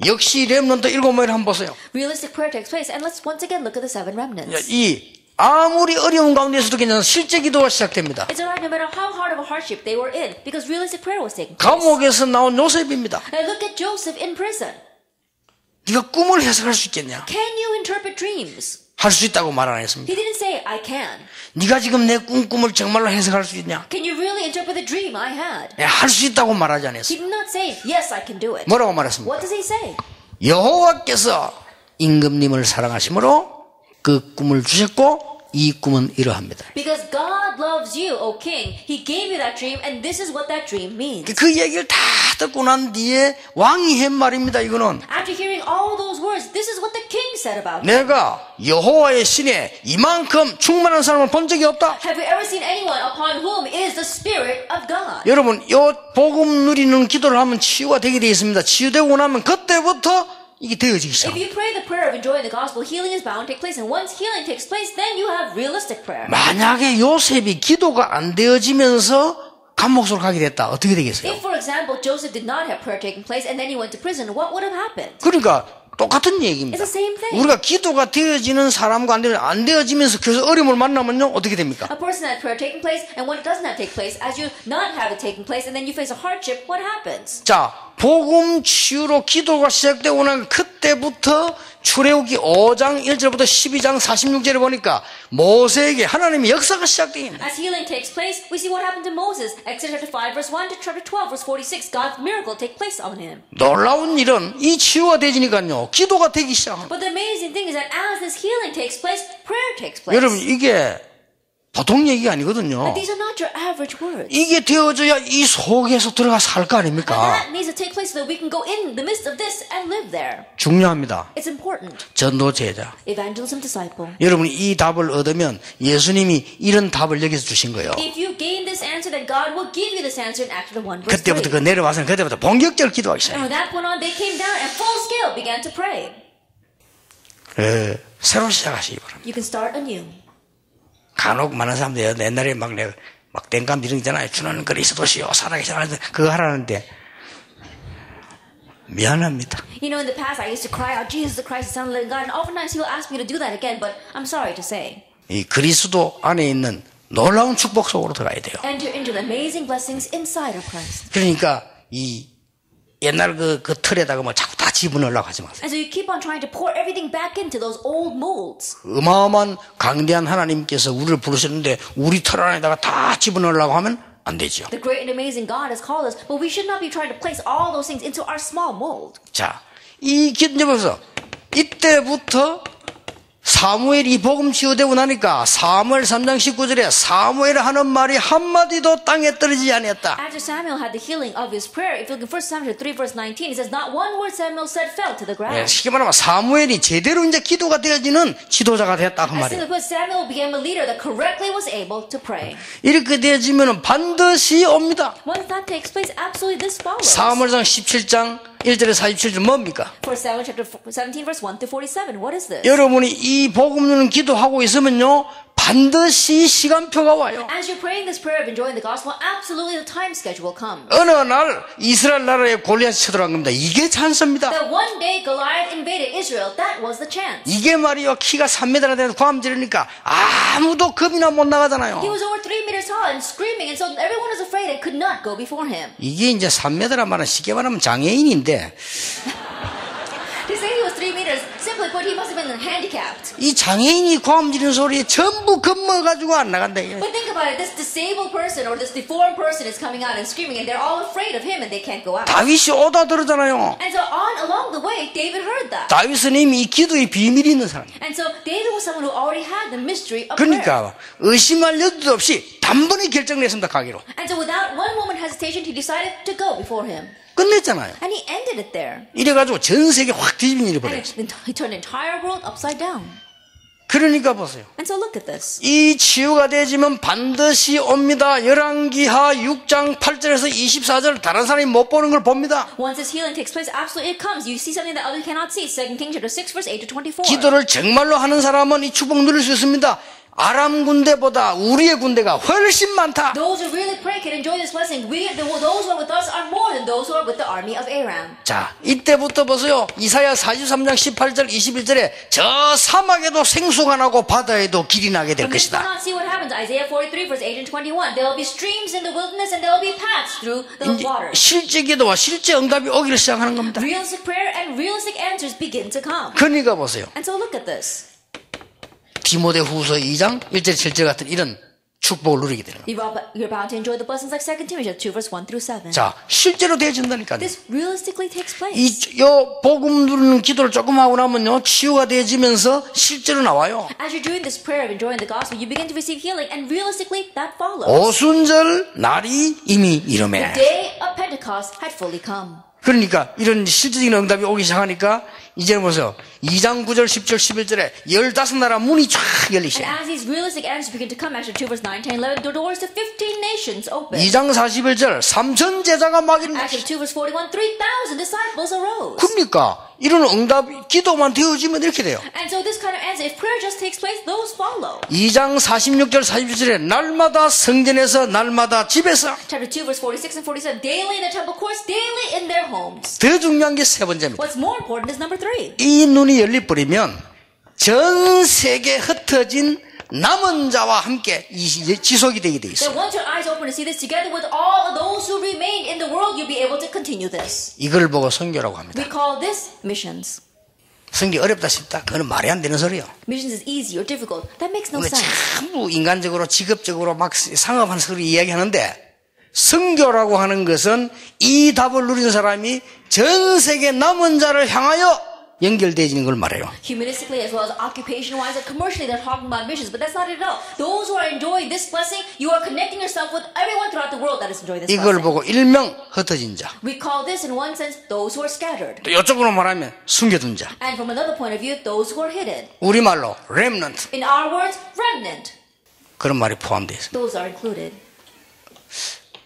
역시 렘넌트 7모를 한번 보세요. Realistic prayer takes place, and let's once again look at the 7 remnants. 이 아무리 어려운 가운데서도 괜찮은 실제 기도가 시작됩니다. It's alright no matter how hard of a hardship they were in, because realistic prayer was taking place. 감옥에서 나온 요셉입니다. Now look at Joseph in prison. 네가 꿈을 해석할 수 있겠냐? Can you interpret dreams? 할 수 있다고 말 안 했습니다. He didn't say, I can. 네가 지금 내 꿈을 정말로 해석할 수 있냐? Can you really interpret the dream I had? 할 수 있다고 말하지 He 않았어요. did not say, yes, I can do it. 뭐라고 말했습니까? What does he say? 여호와께서 임금님을 사랑하심으로 그 꿈을 주셨고 이 꿈은 이러합니다. Because God loves you, O king. He gave you that dream, and this is what that dream means. 그 얘기를 다 듣고 난 뒤에 왕이 한 말입니다. 이거는 After hearing all those words, this is what the king said about it. 내가 여호와의 신에 이만큼 충만한 사람을 본 적이 없다. Have you ever seen anyone upon whom is the Spirit of God? 여러분, 요 복음 누리는 기도를 하면 치유가 되게 되어 있습니다. 치유되고 나면 그때부터 이게 되어지기 If 시작합니다. you pray the prayer of enjoying the gospel, healing is bound to take place. And once healing takes place, then you have realistic prayer. 만약에 요셉이 기도가 안 되어지면서 감옥으로 가게 됐다. 어떻게 되겠어요? If, for example, Joseph did not have prayer taking place and then he went to prison, what would have happened? 그러니까 똑같은 얘기입니다. It's the same thing. 우리가 기도가 되어지는 사람과 안 되어지면서 그래서 어려움을 만나면요 어떻게 됩니까? A person had prayer taking place, and when it doesn't have take place, as you not have it taking place, and then you face a hardship, what happens? 자, 복음 치유로 기도가 시작되고 난 그때부터 출애굽기 5장 1절부터 12장 46절에 보니까 모세에게 하나님의 역사가 시작됩니다. As healing takes place, we see what happened to Moses. Exodus chapter 5 verse 1 to chapter 12 verse 46. God's miracle take place on him. 놀라운 일은 이 치유가 되지니까요 기도가 되기 시작합니다. But the amazing thing is that as this healing takes place, prayer takes place. 여러분 이게 보통 얘기가 아니거든요. And these are not your average words. 이게 되어져야 이 속에서 들어가 살 거 And 아닙니까? that needs to take place so that we can go in the midst of this and live there. 중요합니다. It's important. 전도 제자. Evangelism disciple. 여러분이 이 답을 얻으면 예수님이 이런 답을 여기서 주신 거예요. If you gain this answer, then God will give you this answer in Acts 1 verse 3. 그때부터 그 내려와서는 그때부터 본격적으로 기도하기 And 시작해요. from that point on, they came down and full scale began to pray. 새로 시작하시기 바랍니다. You can start anew. 간혹 많은 사람들이 옛날에 막 땡감 이런 거 있잖아요. 주는 그리스도시요 살아계신 하나님 그거 하라는데 미안합니다. You know, in the past, I used to cry out, Jesus the Christ, the Son of the living God, and oftentimes He will ask me to do that again, but I'm sorry to say. 이 그리스도 안에 있는 놀라운 축복 속으로 들어가야 돼요. Enter into the amazing blessings inside of Christ. 그러니까 이 옛날 그 틀에다가 뭐 자꾸 다 집어넣으려고 하지 마세요. And so you keep on trying to pour everything back into those old molds. 어마어마한 강대한 하나님께서 우리를 부르셨는데 우리 틀 안에다가 다 집어넣으려고 하면 안 되죠. The great and amazing God has called us, but we should not be trying to place all those things into our small mold. 자, 이 기도에서 이때부터 사무엘이 복음 치유되고 나니까 사무엘 3장 19절에 사무엘 하는 말이 한마디도 땅에 떨어지지 아니었다. After Samuel had the healing of his prayer, if you look in 1 Samuel 3 verse 19, it says, not one word Samuel said fell to the ground. 쉽게 말하면 사무엘이 제대로 이제 기도가 되어지는 지도자가 되었다 그 As 말이에요. simply put, Samuel became a leader that correctly was able to pray. 이렇게 되어지면 반드시 옵니다. Once that takes place, absolutely this follows. 사무엘상 17장 1절에 47절 뭡니까? 1 Samuel chapter 17 verse 1 to 47. What is this? 여러분이 이 복음 누는 기도하고 있으면요 반드시 시간표가 와요. As you're praying this prayer of enjoying the gospel, absolutely the time schedule comes. 어느 날 이스라엘 나라에 골리앗이 쳐들어간 겁니다. 이게 찬스입니다. That one day Goliath invaded Israel, that was the chance. 이게 말이요, 키가 3m나 되는 고함지르니까 아무도 겁이나 못 나가잖아요. He was over 3 meters tall and screaming, and so everyone was afraid and could not go before him. 이게 이제 3m란 말은 쉽게 말하면 장애인인데, To say he was 3 meters, simply put, he must have been handicapped. 이 장애인이 고함지르는 소리에 전부 겁먹어가지고 안 나간다. 이게. But think about it, this disabled person or this deformed person is coming out and screaming, and they're all afraid of him and they can't go out. 다윗이 오다 들었잖아요. And so along the way, David heard that. 다윗은 이미 이 기도의 비밀이 있는 사람. And so David was someone who already had the mystery of prayer. 그러니까 의심할 여지도 없이 단번에 결정을 했습니다. 가기로. And so without one moment hesitation, he decided to go before him. 끝냈잖아요. And he ended it there. 이래가지고 전 세계 확 뒤집힌 일이 And 벌어졌어요. he turned the entire world upside down. 그러니까 보세요. And so look at this. 이 치유가 되지면 반드시 옵니다. 열왕기하 6장 8절에서 24절 다른 사람이 못 보는 걸 봅니다. Once this healing takes place, absolutely it comes. You see something that others cannot see. 2 Kings chapter 6, verse 8 to 24. 기도를 정말로 하는 사람은 이 축복 누릴 수 있습니다. 아람 군대보다 우리의 군대가 훨씬 많다. Those who really pray can enjoy this blessing. Those who are with us are more than those who are with the army of Aram. 자, 이때부터 보세요. 이사야 43장 18절 21절에 저 사막에도 생수가 나고 바다에도 길이 나게 될 From this 것이다. do not see what happens. Isaiah 43, verse 8 and 21. There will be streams in the wilderness and there will be paths through the 이제 waters. 실제 기도와 실제 응답이 오기를 시작하는 겁니다. Realistic prayer and realistic answers begin to come. 그러니까 보세요. And so look at this. 디모데 후서 2장 1절 7절 같은 이런 축복을 누리게 되는 겁니다. You're about to enjoy the blessings like 2 Timothy 2, verse 1 through 7. 자, 실제로 되어진다니까요. This realistically takes place. 요 복음 누리는 기도를 조금 하고 나면요, 치유가 되어지면서 실제로 나와요. As you're doing this prayer of enjoying the gospel, you begin to receive healing, and realistically, that follows. 오순절 날이 이미 이름에. The day of Pentecost had fully come. 그러니까 이런 실질적인 응답이 오기 시작하니까 이제는 보세요. 2장 9절 10절 11절에 15나라 문이 쫙 열리시. And as these realistic answers begin to come, Acts 2 verse 9, 10, 11, the doors to 15 nations open. 2장 41절 3천 제자가 막 일어나. Acts 2 verse 41, 3,000 disciples arose. 그러니까 이런 응답이 기도만 되어지면 이렇게 돼요. And so this kind of answer, if prayer just takes place, those follow. 2장 46절 47절에 날마다 성전에서 날마다 집에서. Chapter 2 verse 46 and 47, daily in the temple courts, daily in their homes. 더 중요한 게 세 번째입니다. What's more important is number 3. 이 눈이 열려버리면 전 세계 흩어진 남은 자와 함께 지속이 되게 돼 있어요. That once your eyes open to see this together with all of those who remain in the world, you'll be able to continue this. 이걸 보고 선교라고 합니다. We call this missions. 선교 어렵다 싶다. 그건 말이 안 되는 소리예요. Missions is easy or difficult. That makes no 오늘 sense. 전부 인간적으로 직업적으로 막 상업한 소리 이야기하는데 선교라고 하는 것은 이 답을 누린 사람이 전 세계 남은 자를 향하여 연결되어지는 걸 말해요. Humanistically as well as occupation-wise and commercially, they're talking about missions, but that's not it at all. Those who are enjoying this blessing, you are connecting yourself with everyone throughout the world that is enjoying this 이걸 blessing. 보고 일명 흩어진 자. We call this, in one sense, those who are scattered. 또 이쪽으로 말하면 숨겨둔 자. And from another point of view, those who are hidden. 우리말로 remnant. In our words, remnant. 그런 말이 포함되어 있습니다. Those are included.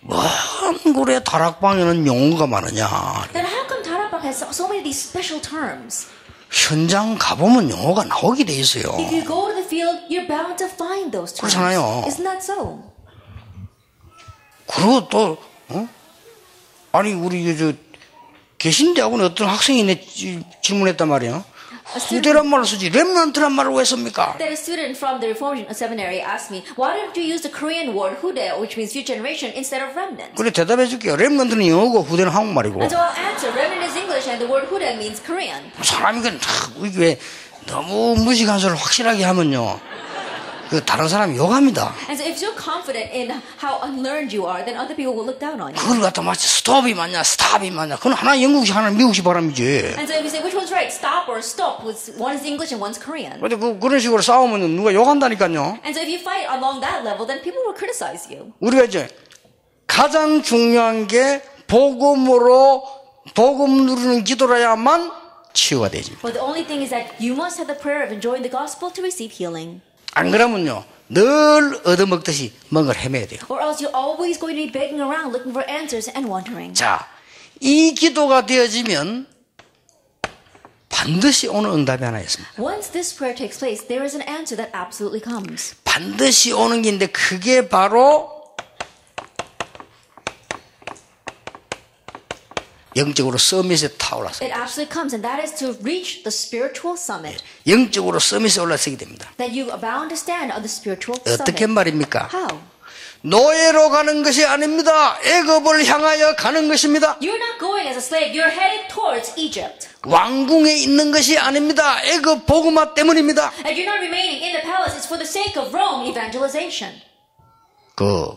한국의 다락방에는 용어가 많으냐. Then how come Tarapang has so many of these special terms? 현장 가보면 용어가 나오게 돼 있어요. If you go to the field, you're bound to find those terms. 그렇잖아요. Isn't that so? 그리고 또 아니 우리 저 계신대학원에 어떤 학생이 질문했단 말이에요. 후대란 말을 쓰지 렘넌트란 말을 왜 씁니까? That a student from the Reformed Seminary asked me, why don't you use the Korean word hudae, which means future generation, instead of remnant? 그래 대답해 줄게요. 렘넌트는 영어고 후대는 한국말이고. And so I'll answer, remnant is English and the word hudae means Korean. 사람이 우리 왜 너무 무식한 소리를 확실하게 하면요. 그 다른 사람이 욕합니다. And so if you're confident in how unlearned you are, then other people will look down on you. 그걸 갖다 마치 스톱이 맞냐 스탑이 맞냐 그건 하나 영국식 하나 미국식 바람이지. And so if you say which one's right, stop or stop, one is English and one's Korean. 근데 그런 식으로 싸우면 누가 욕한다니까요. And so if you fight along that level, then people will criticize you. 우리가 이제 가장 중요한 게 복음으로 복음 누리는 기도라야만 치유가 되집니다. But the only thing is that you must have the prayer of enjoying the gospel to receive healing. 안 그러면요 늘 얻어먹듯이 뭔가를 헤매야 돼요. Or else you're always going to be begging around looking for answers and wondering. 자, 이 기도가 되어지면 반드시 오는 응답이 하나 있습니다. Once this prayer takes place, there is an answer that absolutely comes. 반드시 오는 게 있는데 그게 바로 영적으로 서밋에 타올라서 It absolutely comes, and that is to reach the spiritual summit. 영적으로 서밋에 올라서게 됩니다. That you are bound to stand on the spiritual 어떻게 summit. 말입니까? How? 노예로 가는 것이 아닙니다. 애굽을 향하여 가는 것입니다. You're not going as a slave. You're headed towards Egypt. 왕궁에 있는 것이 아닙니다. 애굽 복음화 때문입니다. And you're not remaining in the palace. It's for the sake of Rome evangelization. 그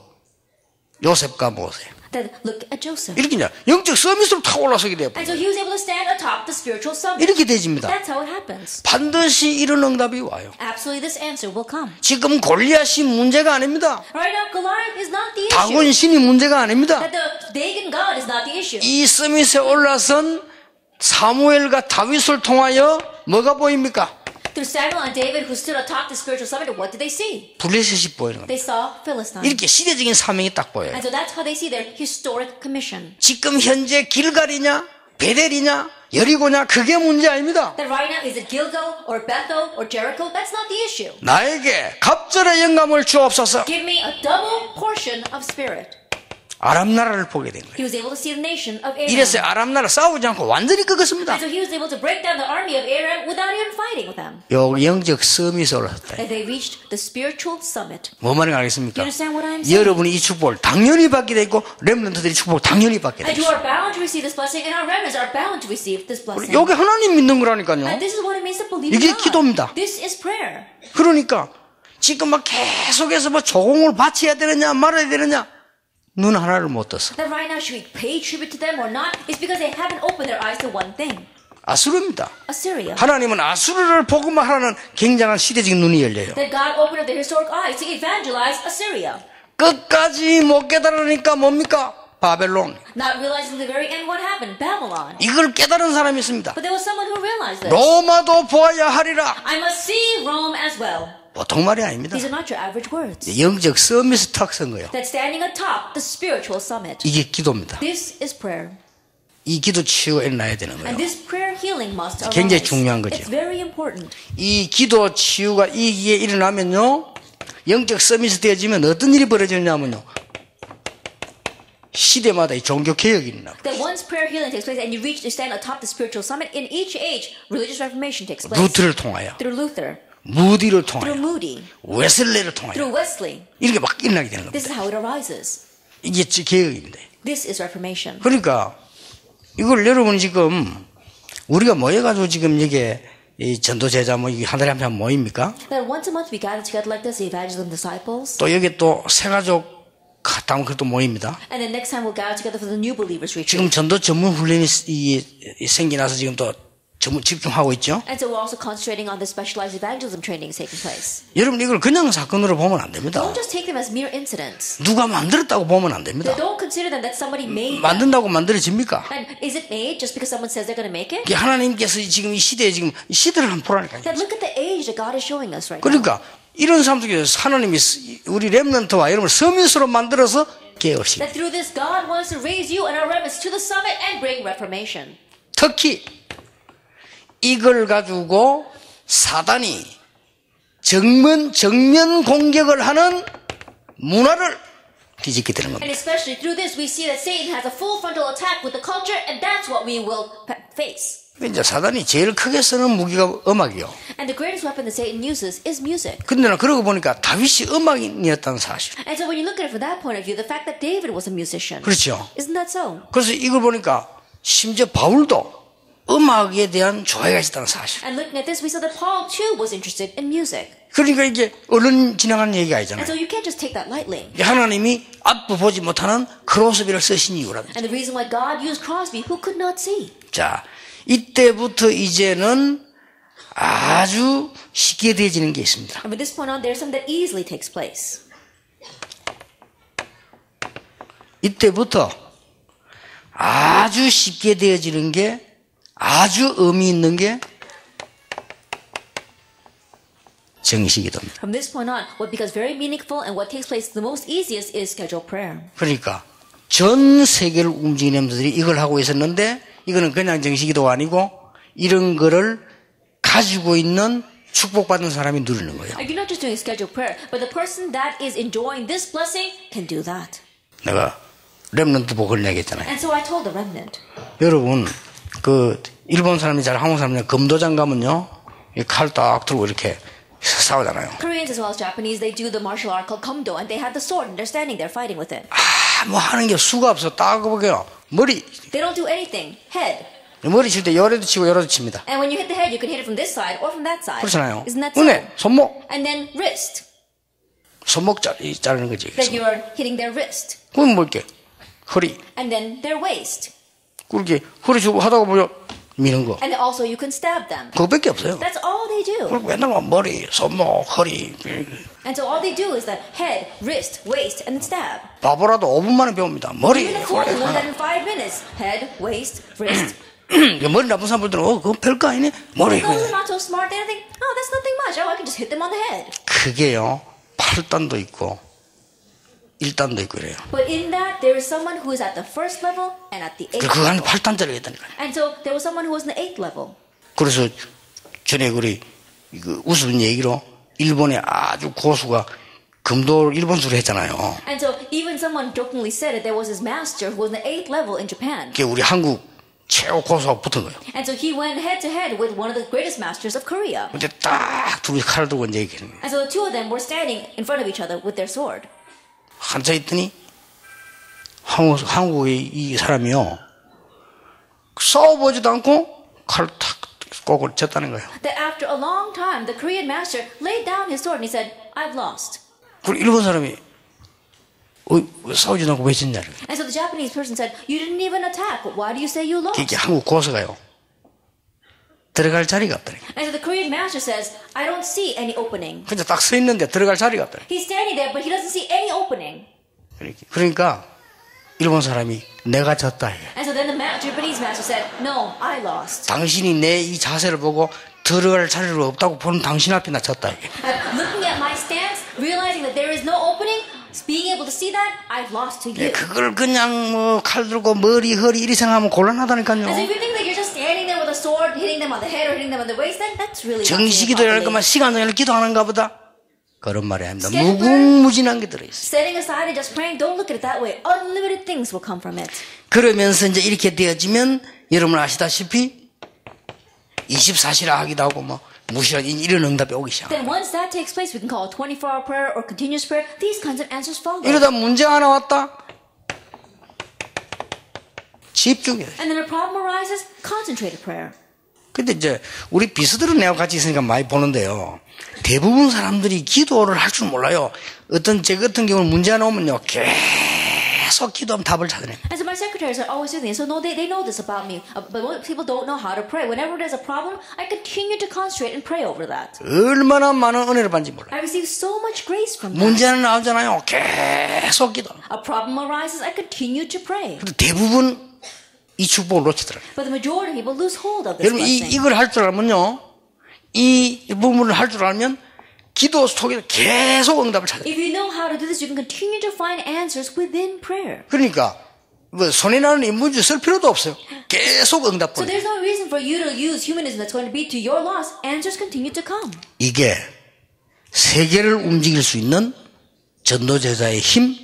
요셉과 모세 Then look at Joseph. 이렇게 이제 영적 서밋으로 타 올라서게 돼요. And so he was able to stand atop the spiritual summit. 이렇게 되집니다. That's how it happens. 반드시 이런 응답이 와요. Absolutely, this answer will come. 지금 골리앗이 문제가 아닙니다. Right now, Goliath is not the issue. 다곤 신이 문제가 아닙니다. That the Dagon God is not the issue. 이 서밋에 올라선 사무엘과 다윗을 통하여 뭐가 보입니까? Through Samuel and David, who stood atop the spiritual summit, what did they see? 블레셋이 보이는 겁니다. They saw Philistine. 이렇게 시대적인 사명이 딱 보여요. And so that's how they see their historic commission. 지금 현재 길갈이냐 베델이냐 여리고냐 그게 문제 아닙니다. That right now, is it Gilgal or Bethel or Jericho? That's not the issue. 나에게 갑절의 영감을 주옵소서. Give me a double portion of spirit. 아람 나라를 보게 된 거예요. He was able to see the nation of Aram. 이래서 아람 나라 싸우지 않고 완전히 끄었습니다. And so he was able to break down the army of Aram without even fighting with them. 요 영적 서밋에 올랐다. And they reached the spiritual summit. 뭐 말인지 알겠습니까? You understand what I'm saying? 여러분이 이 축복을 당연히 받게 돼 있고 렘넌트들이 축복을 당연히 받게 돼 And you 있어요. are bound to receive this blessing, and our remnants are bound to receive this blessing. 이게 하나님 믿는 거라니까요. And this is what it means to believe 이게 in God. 기도입니다. This is prayer. 그러니까 지금 막 계속해서 뭐 조공을 바쳐야 되느냐 말아야 되느냐 눈 하나를 못 떴어. That right now, should we pay tribute to them or not? It's because they haven't opened their eyes to one thing. 아수르입니다. Assyria. 하나님은 아수르를 복음만 하는 굉장한 시대적인 눈이 열려요. That God opened up their historic eyes to evangelize Assyria. 끝까지 못 깨달으니까 뭡니까? 바벨론. Not realizing the very end what happened, Babylon. 이걸 깨달은 사람이 있습니다. But there was someone who realized this. 로마도 보아야 하리라. I must see Rome as well. 보통 말이 아닙니다. These are not your average words. 영적 서밋 탁선 거예요. That standing atop the spiritual summit. 이게 기도입니다. This is prayer. 이 기도 치유가 일어나야 되는 거예요. And this prayer healing must arise. 굉장히 중요한 거죠. It's very important. 이 기도 치유가 이게 일어나면요, 영적 서밋이 되어지면 어떤 일이 벌어지냐면요, 시대마다 이 종교 개혁이 일어나요. That once prayer healing takes place and you reach to stand atop the spiritual summit, in each age, religious reformation takes place. 루트를 통하여, Through Luther, 무디를 through 통하여, Moody, 웨슬레를 through 통하여 Wesley. 이렇게 막 일어나게 되는 This 겁니다. is how it arises. 이게 개혁입니다. This is reformation. 그러니까 이걸 여러분 지금 우리가 모여가지고 지금 이게 이 전도 제자 뭐 한 달에 한 번 모입니까? That once a month we gather together like this, the evangelism disciples. 또 여기 또 새가족 갔다 오면 그것도 모입니다. And then next time we'll gather together for the new believers retreat. 지금 전도 전문 훈련이 생겨나서 지금 또 전문 집중하고 있죠. And so we're also concentrating on the specialized evangelism training taking place. 여러분 이걸 그냥 사건으로 보면 안 됩니다. Don't just take them as mere incidents. 누가 만들었다고 보면 안 됩니다. Don't consider them that somebody made them. 만든다고 만들어집니까? And is it made just because someone says they're going to make it? 이게 하나님께서 지금 이 시대에 지금 이 시대를 한번 보라니까요. That look at the age that God is showing us right now. 그러니까 이런 사람 중에서 하나님이 우리 렘넌트와 여러분을 서밋으로 만들어서 개혁시. That through this God wants to raise you and our remnants to the summit and bring reformation. 특히 이걸 가지고 사단이 정면 공격을 하는 문화를 뒤집게 되는 겁니다. And especially through this, we see that Satan has a full frontal attack with the culture, and that's what we will face. 이제 사단이 제일 크게 쓰는 무기가 음악이요. And the greatest weapon that Satan uses is music. 근데 나 그러고 보니까 다윗이 음악인이었다는 사실. And so when you look at it from that point of view, the fact that David was a musician, 그렇죠. isn't that so? 그래서 이걸 보니까 심지어 바울도 음악에 대한 조예가 있다는 사실. And looking at this, we saw that Paul too was interested in music. 그러니까 이게 얼른 지나가는 얘기가 And 아니잖아요. so you can't just take that lightly. 하나님이 앞부 보지 못하는 크로스비를 쓰신 이유랍니다. And the reason why God used Crosby, who could not see. 자, 이때부터 이제는 아주 쉽게 되어지는 게 있습니다. And from this point on, there's something that easily takes place. 이때부터 아주 쉽게 되어지는 게 아주 의미 있는 게 정식이됩니다. From this point on, what becomes very meaningful and what takes place the most easiest is scheduled prayer. 그러니까 전 세계를 움직이는 분들이 이걸 하고 있었는데 이거는 그냥 정식기도가 아니고 이런 거를 가지고 있는 축복받는 사람이 누리는 거예요. You're not just doing scheduled prayer, but the person that is enjoying this blessing can do that. 내가 렘넌트 복을 얘기했잖아요. And so I told the remnant. 여러분, 그 일본 사람이 잘 한국 사람이 검도장 가면요, 칼 딱 들고 이렇게 싸우잖아요. Koreans as well as Japanese, they do the martial art called Komdo, and they have the sword and they're standing there fighting with it. 뭐 하는 게 수가 없어. 딱 보게요. 머리 They don't do anything. Head. 머리 칠 때 열에도 치고 열에도 칩니다. And when you hit the head, you can hit it from this side or from that side. 그렇잖아요. Isn't that so? 은혜, 손목, And then wrist. 손목 자르는 거지. That you're hitting their wrist. 그건 뭘게? 허리. And then their waist. 그렇게 허리 주고 하다가 보여 미는 거. And then also you can stab them. 그거밖에 없어요. That's all they do. 그리고 맨날 머리, 손목, 허리. And so all they do is the head, wrist, waist, and then stab. 바보라도 5분 만에 배웁니다. 머리, Even a fool 허리. can learn that in 5 minutes. Head, waist, wrist. 머리 나쁜 사람들은 그거 별거 아니네. 머리. Those are not so smart. They think, oh, that's nothing much. Oh, I can just hit them on the head. 그게요. 8단도 있고 1단도 있고 그래요. But in that, there is someone who is at the first level and at the 8th 그거 한 level. 8단짜리가 있다니까요. And so there was someone who was in the 8th level. 그래서 전에 우리 웃은 얘기로 일본의 아주 고수가 금도 일본수를 했잖아요. And so even someone jokingly said that there was his master who was in the 8th level in Japan. 그게 우리 한국 최고 고수하고 붙은 거예요. And so he went head to head with one of the greatest masters of Korea. 근데 딱 둘이 칼을 들고 이제 얘기하는 거예요. And so the two of them were standing in front of each other with their sword. 한참 있더니 한국의 이 사람이요 싸워보지도 않고 칼을 탁 꼬고 쳤다는 거예요. That after a long time, the Korean master laid down his sword and he said, I've lost. 그리고 일본 사람이 싸우지도 않고 왜 졌냐는 거예요. And so the Japanese person said, you didn't even attack. Why do you say you lost? 이게 한국 고수가요 들어갈 자리가 없다는 거예요. And so the Korean master says, I don't see any opening. 그냥 딱 서 있는데 들어갈 자리가 없다는 거예요. He's standing there, but he doesn't see any opening. 그러니까 일본 사람이 내가 졌다 해요. And so then the Japanese master said, no, I lost. 당신이 내 이 자세를 보고 들어갈 자리가 없다고 보는 당신 앞에 나 졌다 해요. Looking at my stance, realizing that there is no opening, being able to see that, I've lost to you. 그걸 그냥 뭐 칼 들고 머리 허리 이리 생각하면 곤란하다니까요. And so if you think that you're just standing there with a sword, hitting them on the head or hitting them on the waist, then that's really not 정식기도를 할 거면 시간 정해서 기도하는가 보다. 그런 말이 아닙니다. 무궁무진한 게 들어있어요. setting aside and just praying, don't look at it that way. Unlimited things will come from it. 그러면서 이제 이렇게 되어지면 여러분 아시다시피 24시라 하기도 하고 뭐 무시한 이런 응답이 오기 시작합니다. Then once that takes place, we can call it 24-hour prayer or continuous prayer. These kinds of answers follow. 이러다 문제가 하나 왔다. 집중해야 돼. And then a problem arises, concentrated prayer. 근데 이제 우리 비서들은 내가 같이 있으니까 많이 보는데요. 대부분 사람들이 기도를 할 줄 몰라요. 어떤 제 같은 경우는 문제 하나 오면요. 계속 기도하면 답을 찾아내요. And so my secretaries are always doing this. So no, they know this about me. But most people don't know how to pray. Whenever there's a problem, I continue to concentrate and pray over that. 얼마나 많은 은혜를 받는지 몰라요. I receive so much grace from that. 문제 하나 나오잖아요. 계속 기도. A problem arises, I continue to pray. 근데 대부분 이 축복을 놓치더라고요. But the majority of people lose hold of this 여러분 blessing. 이걸 할 줄 알면요. 이 부분을 할 줄 알면 기도 속에 계속 응답을 찾아요. If you know how to do this, you can continue to find answers within prayer. 그러니까 뭐 손이 나는 인문주 쓸 필요도 없어요. 계속 응답 So 보내. there's no reason for you to use humanism that's going to be to your loss. Answers continue to come. 이게 세계를 움직일 수 있는 전도제자의 힘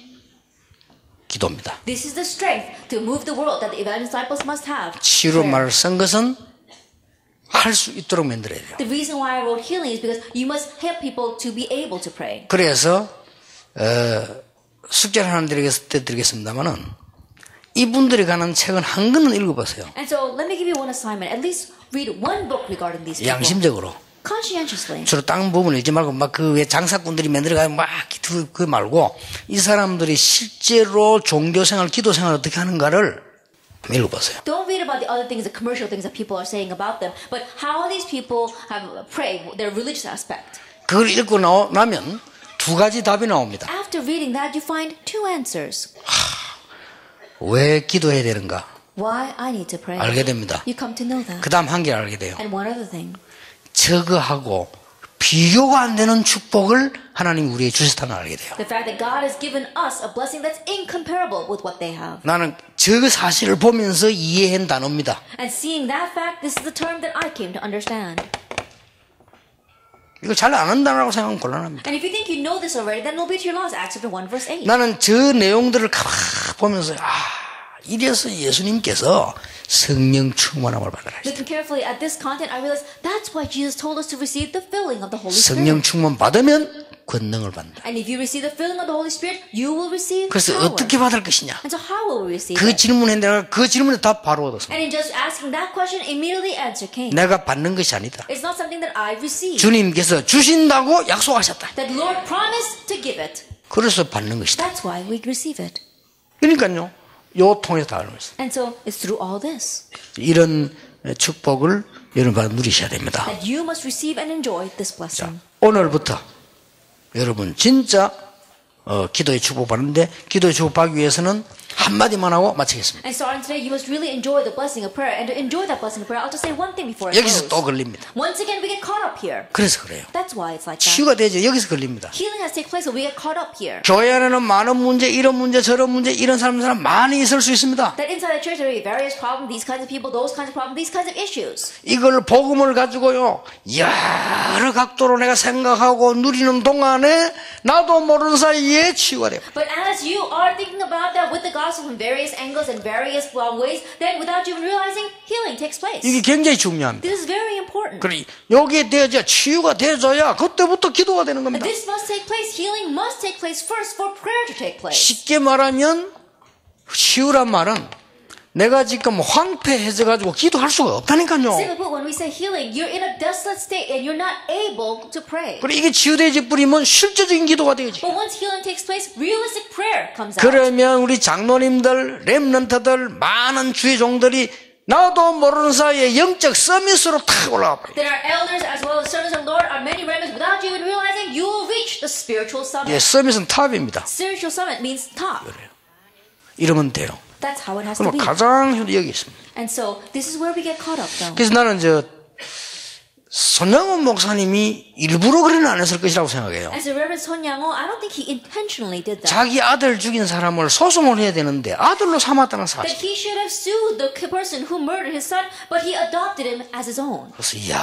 기도입니다. This is the strength to move the world that the evangelist disciples must have. 치유로 Prayer. 말을 쓴 것은 할 수 있도록 만들어야 돼요. The reason why I wrote healing is because you must help people to be able to pray. 그래서 숙제를 하나 드리겠습니다만은 이분들이 가는 책은 한 권은 읽어보세요. And so let me give you one assignment. At least read one book regarding these people. 양심적으로. Conscientiously. 주로 땅 부분을 읽지 말고 막 그 왜 장사꾼들이 만들어가요 막 그 말고 이 사람들이 실제로 종교생활, 기도생활 어떻게 하는가를 읽어보세요. Don't read about the other things, the commercial things that people are saying about them, but how these people have prayed, their religious aspect. 그걸 읽고 나면 두 가지 답이 나옵니다. After reading that, you find two answers. 왜 기도해야 되는가 Why I need to pray. 알게 됩니다. You come to know that. 그 다음 한 개를 알게 돼요. And one other thing. 저거하고 비교가 안 되는 축복을 하나님 우리에게 주셨다는 걸 알게 돼요. The fact that God has given us a blessing that's incomparable with what they have. 나는 저 사실을 보면서 이해한 단어입니다. And seeing that fact, this is the term that I came to understand. 이거 잘 안 한다라고 생각하면 곤란합니다. And if you think you know this already, then it'll be to your loss. Acts chapter 1 verse 8. 나는 저 내용들을 가만 보면서 이래서 예수님께서 성령 충만함을 받으라. Looking carefully at this content, I realized that's why Jesus told us to receive the filling of the Holy 성령 Spirit. 충만 받으면 권능을 받는다. And if you receive the filling of the Holy Spirit, you will receive 그래서 power. 어떻게 받을 것이냐? And so how will we receive 그 it? 질문에 내가 그 질문에 답 바로 얻었습니다. And in just asking that question, immediately answer came. 내가 받는 것이 아니다. It's not something that I receive. 주님께서 주신다고 약속하셨다. That Lord promised to give it. 그래서 받는 것이다. That's why we receive it. 그러니까요. 요 통해서 다 하는 것이다. And so it's through all this 이런 축복을 여러분 누리셔야 됩니다. that you must receive and enjoy this blessing. 오늘부터 여러분 진짜 기도의 축복 받는데 기도의 축복 받기 위해서는 한마디만 하고 마치겠습니다. And starting today, you must really enjoy the blessing of prayer. And to enjoy that blessing of prayer, I'll just say one thing before I 여기서 close. 또 걸립니다. Once again, we get caught up here. 그래서 그래요. That's why it's like that. 치유가 되죠. 여기서 걸립니다. Healing has taken place, so we get caught up here. 교회 안에는 많은 문제, 이런 문제, 저런 문제, 이런 사람 많이 있을 수 있습니다. That inside the church there will be various problems, these kinds of people, those kinds of problems, these kinds of issues. 이걸 복음을 가지고요 여러 각도로 내가 생각하고 누리는 동안에 나도 모르는 사이에 치유가 돼요. But as you are thinking about that with the gospel from various angles and various ways, then without you even realizing, healing takes place. 이게 굉장히 중요합니다. This is very important. 그래 여기에 되어져 치유가 되어져야 그때부터 기도가 되는 겁니다. This must take place. Healing must take place first for prayer to take place. 쉽게 말하면 치유란 말은 내가 지금 황폐해져 가지고 기도할 수가 없다니까요. Simply put, when we say healing, you're in a desolate state and you're not able to pray. 그래 이게 치유되지 뿌리면 실제적인 기도가 되지. But once healing takes place, realistic prayer comes out. 그러면 우리 장로님들, 렘넌트들, 많은 주의 종들이 나도 모르는 사이에 영적 서밋으로 탁 올라가 버려요. Then our elders as well as servants of the Lord, our many remnants, without you even realizing, you will reach the spiritual summit. 예, 서밋은 탑입니다. Spiritual summit means top. 이러면 돼요. That's how it has to 그럼 be. 가장 효도 여기 있습니다. And so this is where we get caught up, though. 그래서 나는 손양원 목사님이 일부러 그런 안 했을 것이라고 생각해요. As the Reverend Son Yang-o, I don't think he intentionally did that. 자기 아들 죽인 사람을 소송을 해야 되는데 아들로 삼았다는 That 사실. he should have sued the person who murdered his son, but he adopted him as his own. 그래서 이야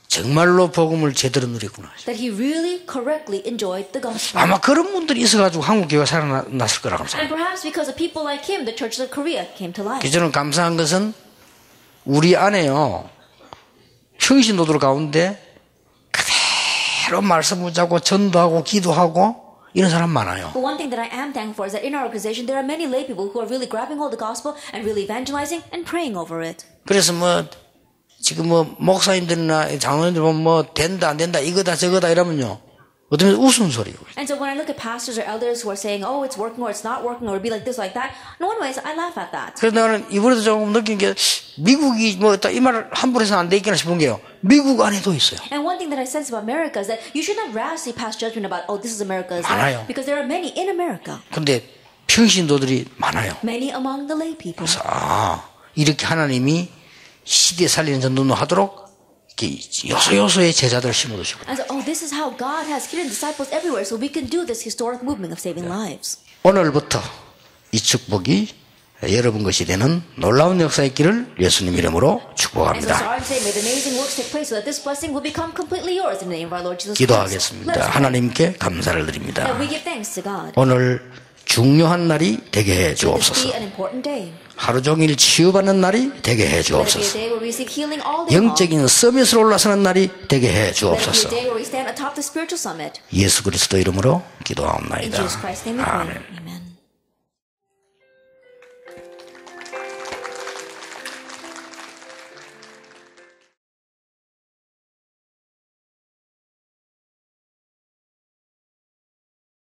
정말로 복음을 제대로 누리구나. That he really correctly enjoyed the gospel. 아마 그런 분들이 있어가지고 한국 교회가 살아났을 거라고 And 생각해요. perhaps because of people like him, the churches of Korea came to life. 저는 감사한 것은 우리 안에요 평신도들 가운데 그대로 말씀 붙잡고 전도하고 기도하고 이런 사람 많아요. But one thing that I am thankful for is that in our organization there are many lay people who are really grabbing hold of the gospel and really evangelizing and praying over it. 그래서 지금 목사님들이나 장로님들 보면 된다 안 된다 이거다 저거다 이러면요 어떤 웃음 소리고. And so when I look at pastors or elders who are saying, oh, it's working or it's not working or it'll be like this, like that, in one way I laugh at that. 그래서 나는 이번에도 조금 느낀 게 미국이 이 말을 함부로 해서 안 되겠나 싶은 게요. 미국 안에도 있어요. And one thing that I sense about America is that you should not rashly pass judgment about, oh, this is America's 많아요. life, because there are many in America. 근데 평신도들이 많아요. Many among the lay people. 그래서 이렇게 하나님이 시대 살리는 전도는 하도록 이렇게 요소요소의 제자들을 심어두시고. And so, oh, this is how God has hidden disciples everywhere, so we can do this historic movement of saving lives. 오늘부터 이 축복이 여러분 것이 되는 놀라운 역사의 길을 예수님 이름으로 And so 축복합니다. sorry to say, may the amazing works take place so that this blessing will become completely yours in the name of our Lord Jesus Christ. Let 기도하겠습니다. us pray. 하나님께 감사를 That 드립니다. we give thanks to God. 오늘 중요한 날이 되게 해 Let this be 주옵소서. an important day. 하루 종일 치유받는 날이 되게 해 Let it be a 주옵소서. day where we receive healing all day long. 영적인 서밋으로 올라서는 날이 되게 해 Let it be a 주옵소서. day where we stand atop the spiritual summit. 예수 그리스도 이름으로 In 기도하옵나이다. Jesus Christ's name we pray. 아멘. Amen.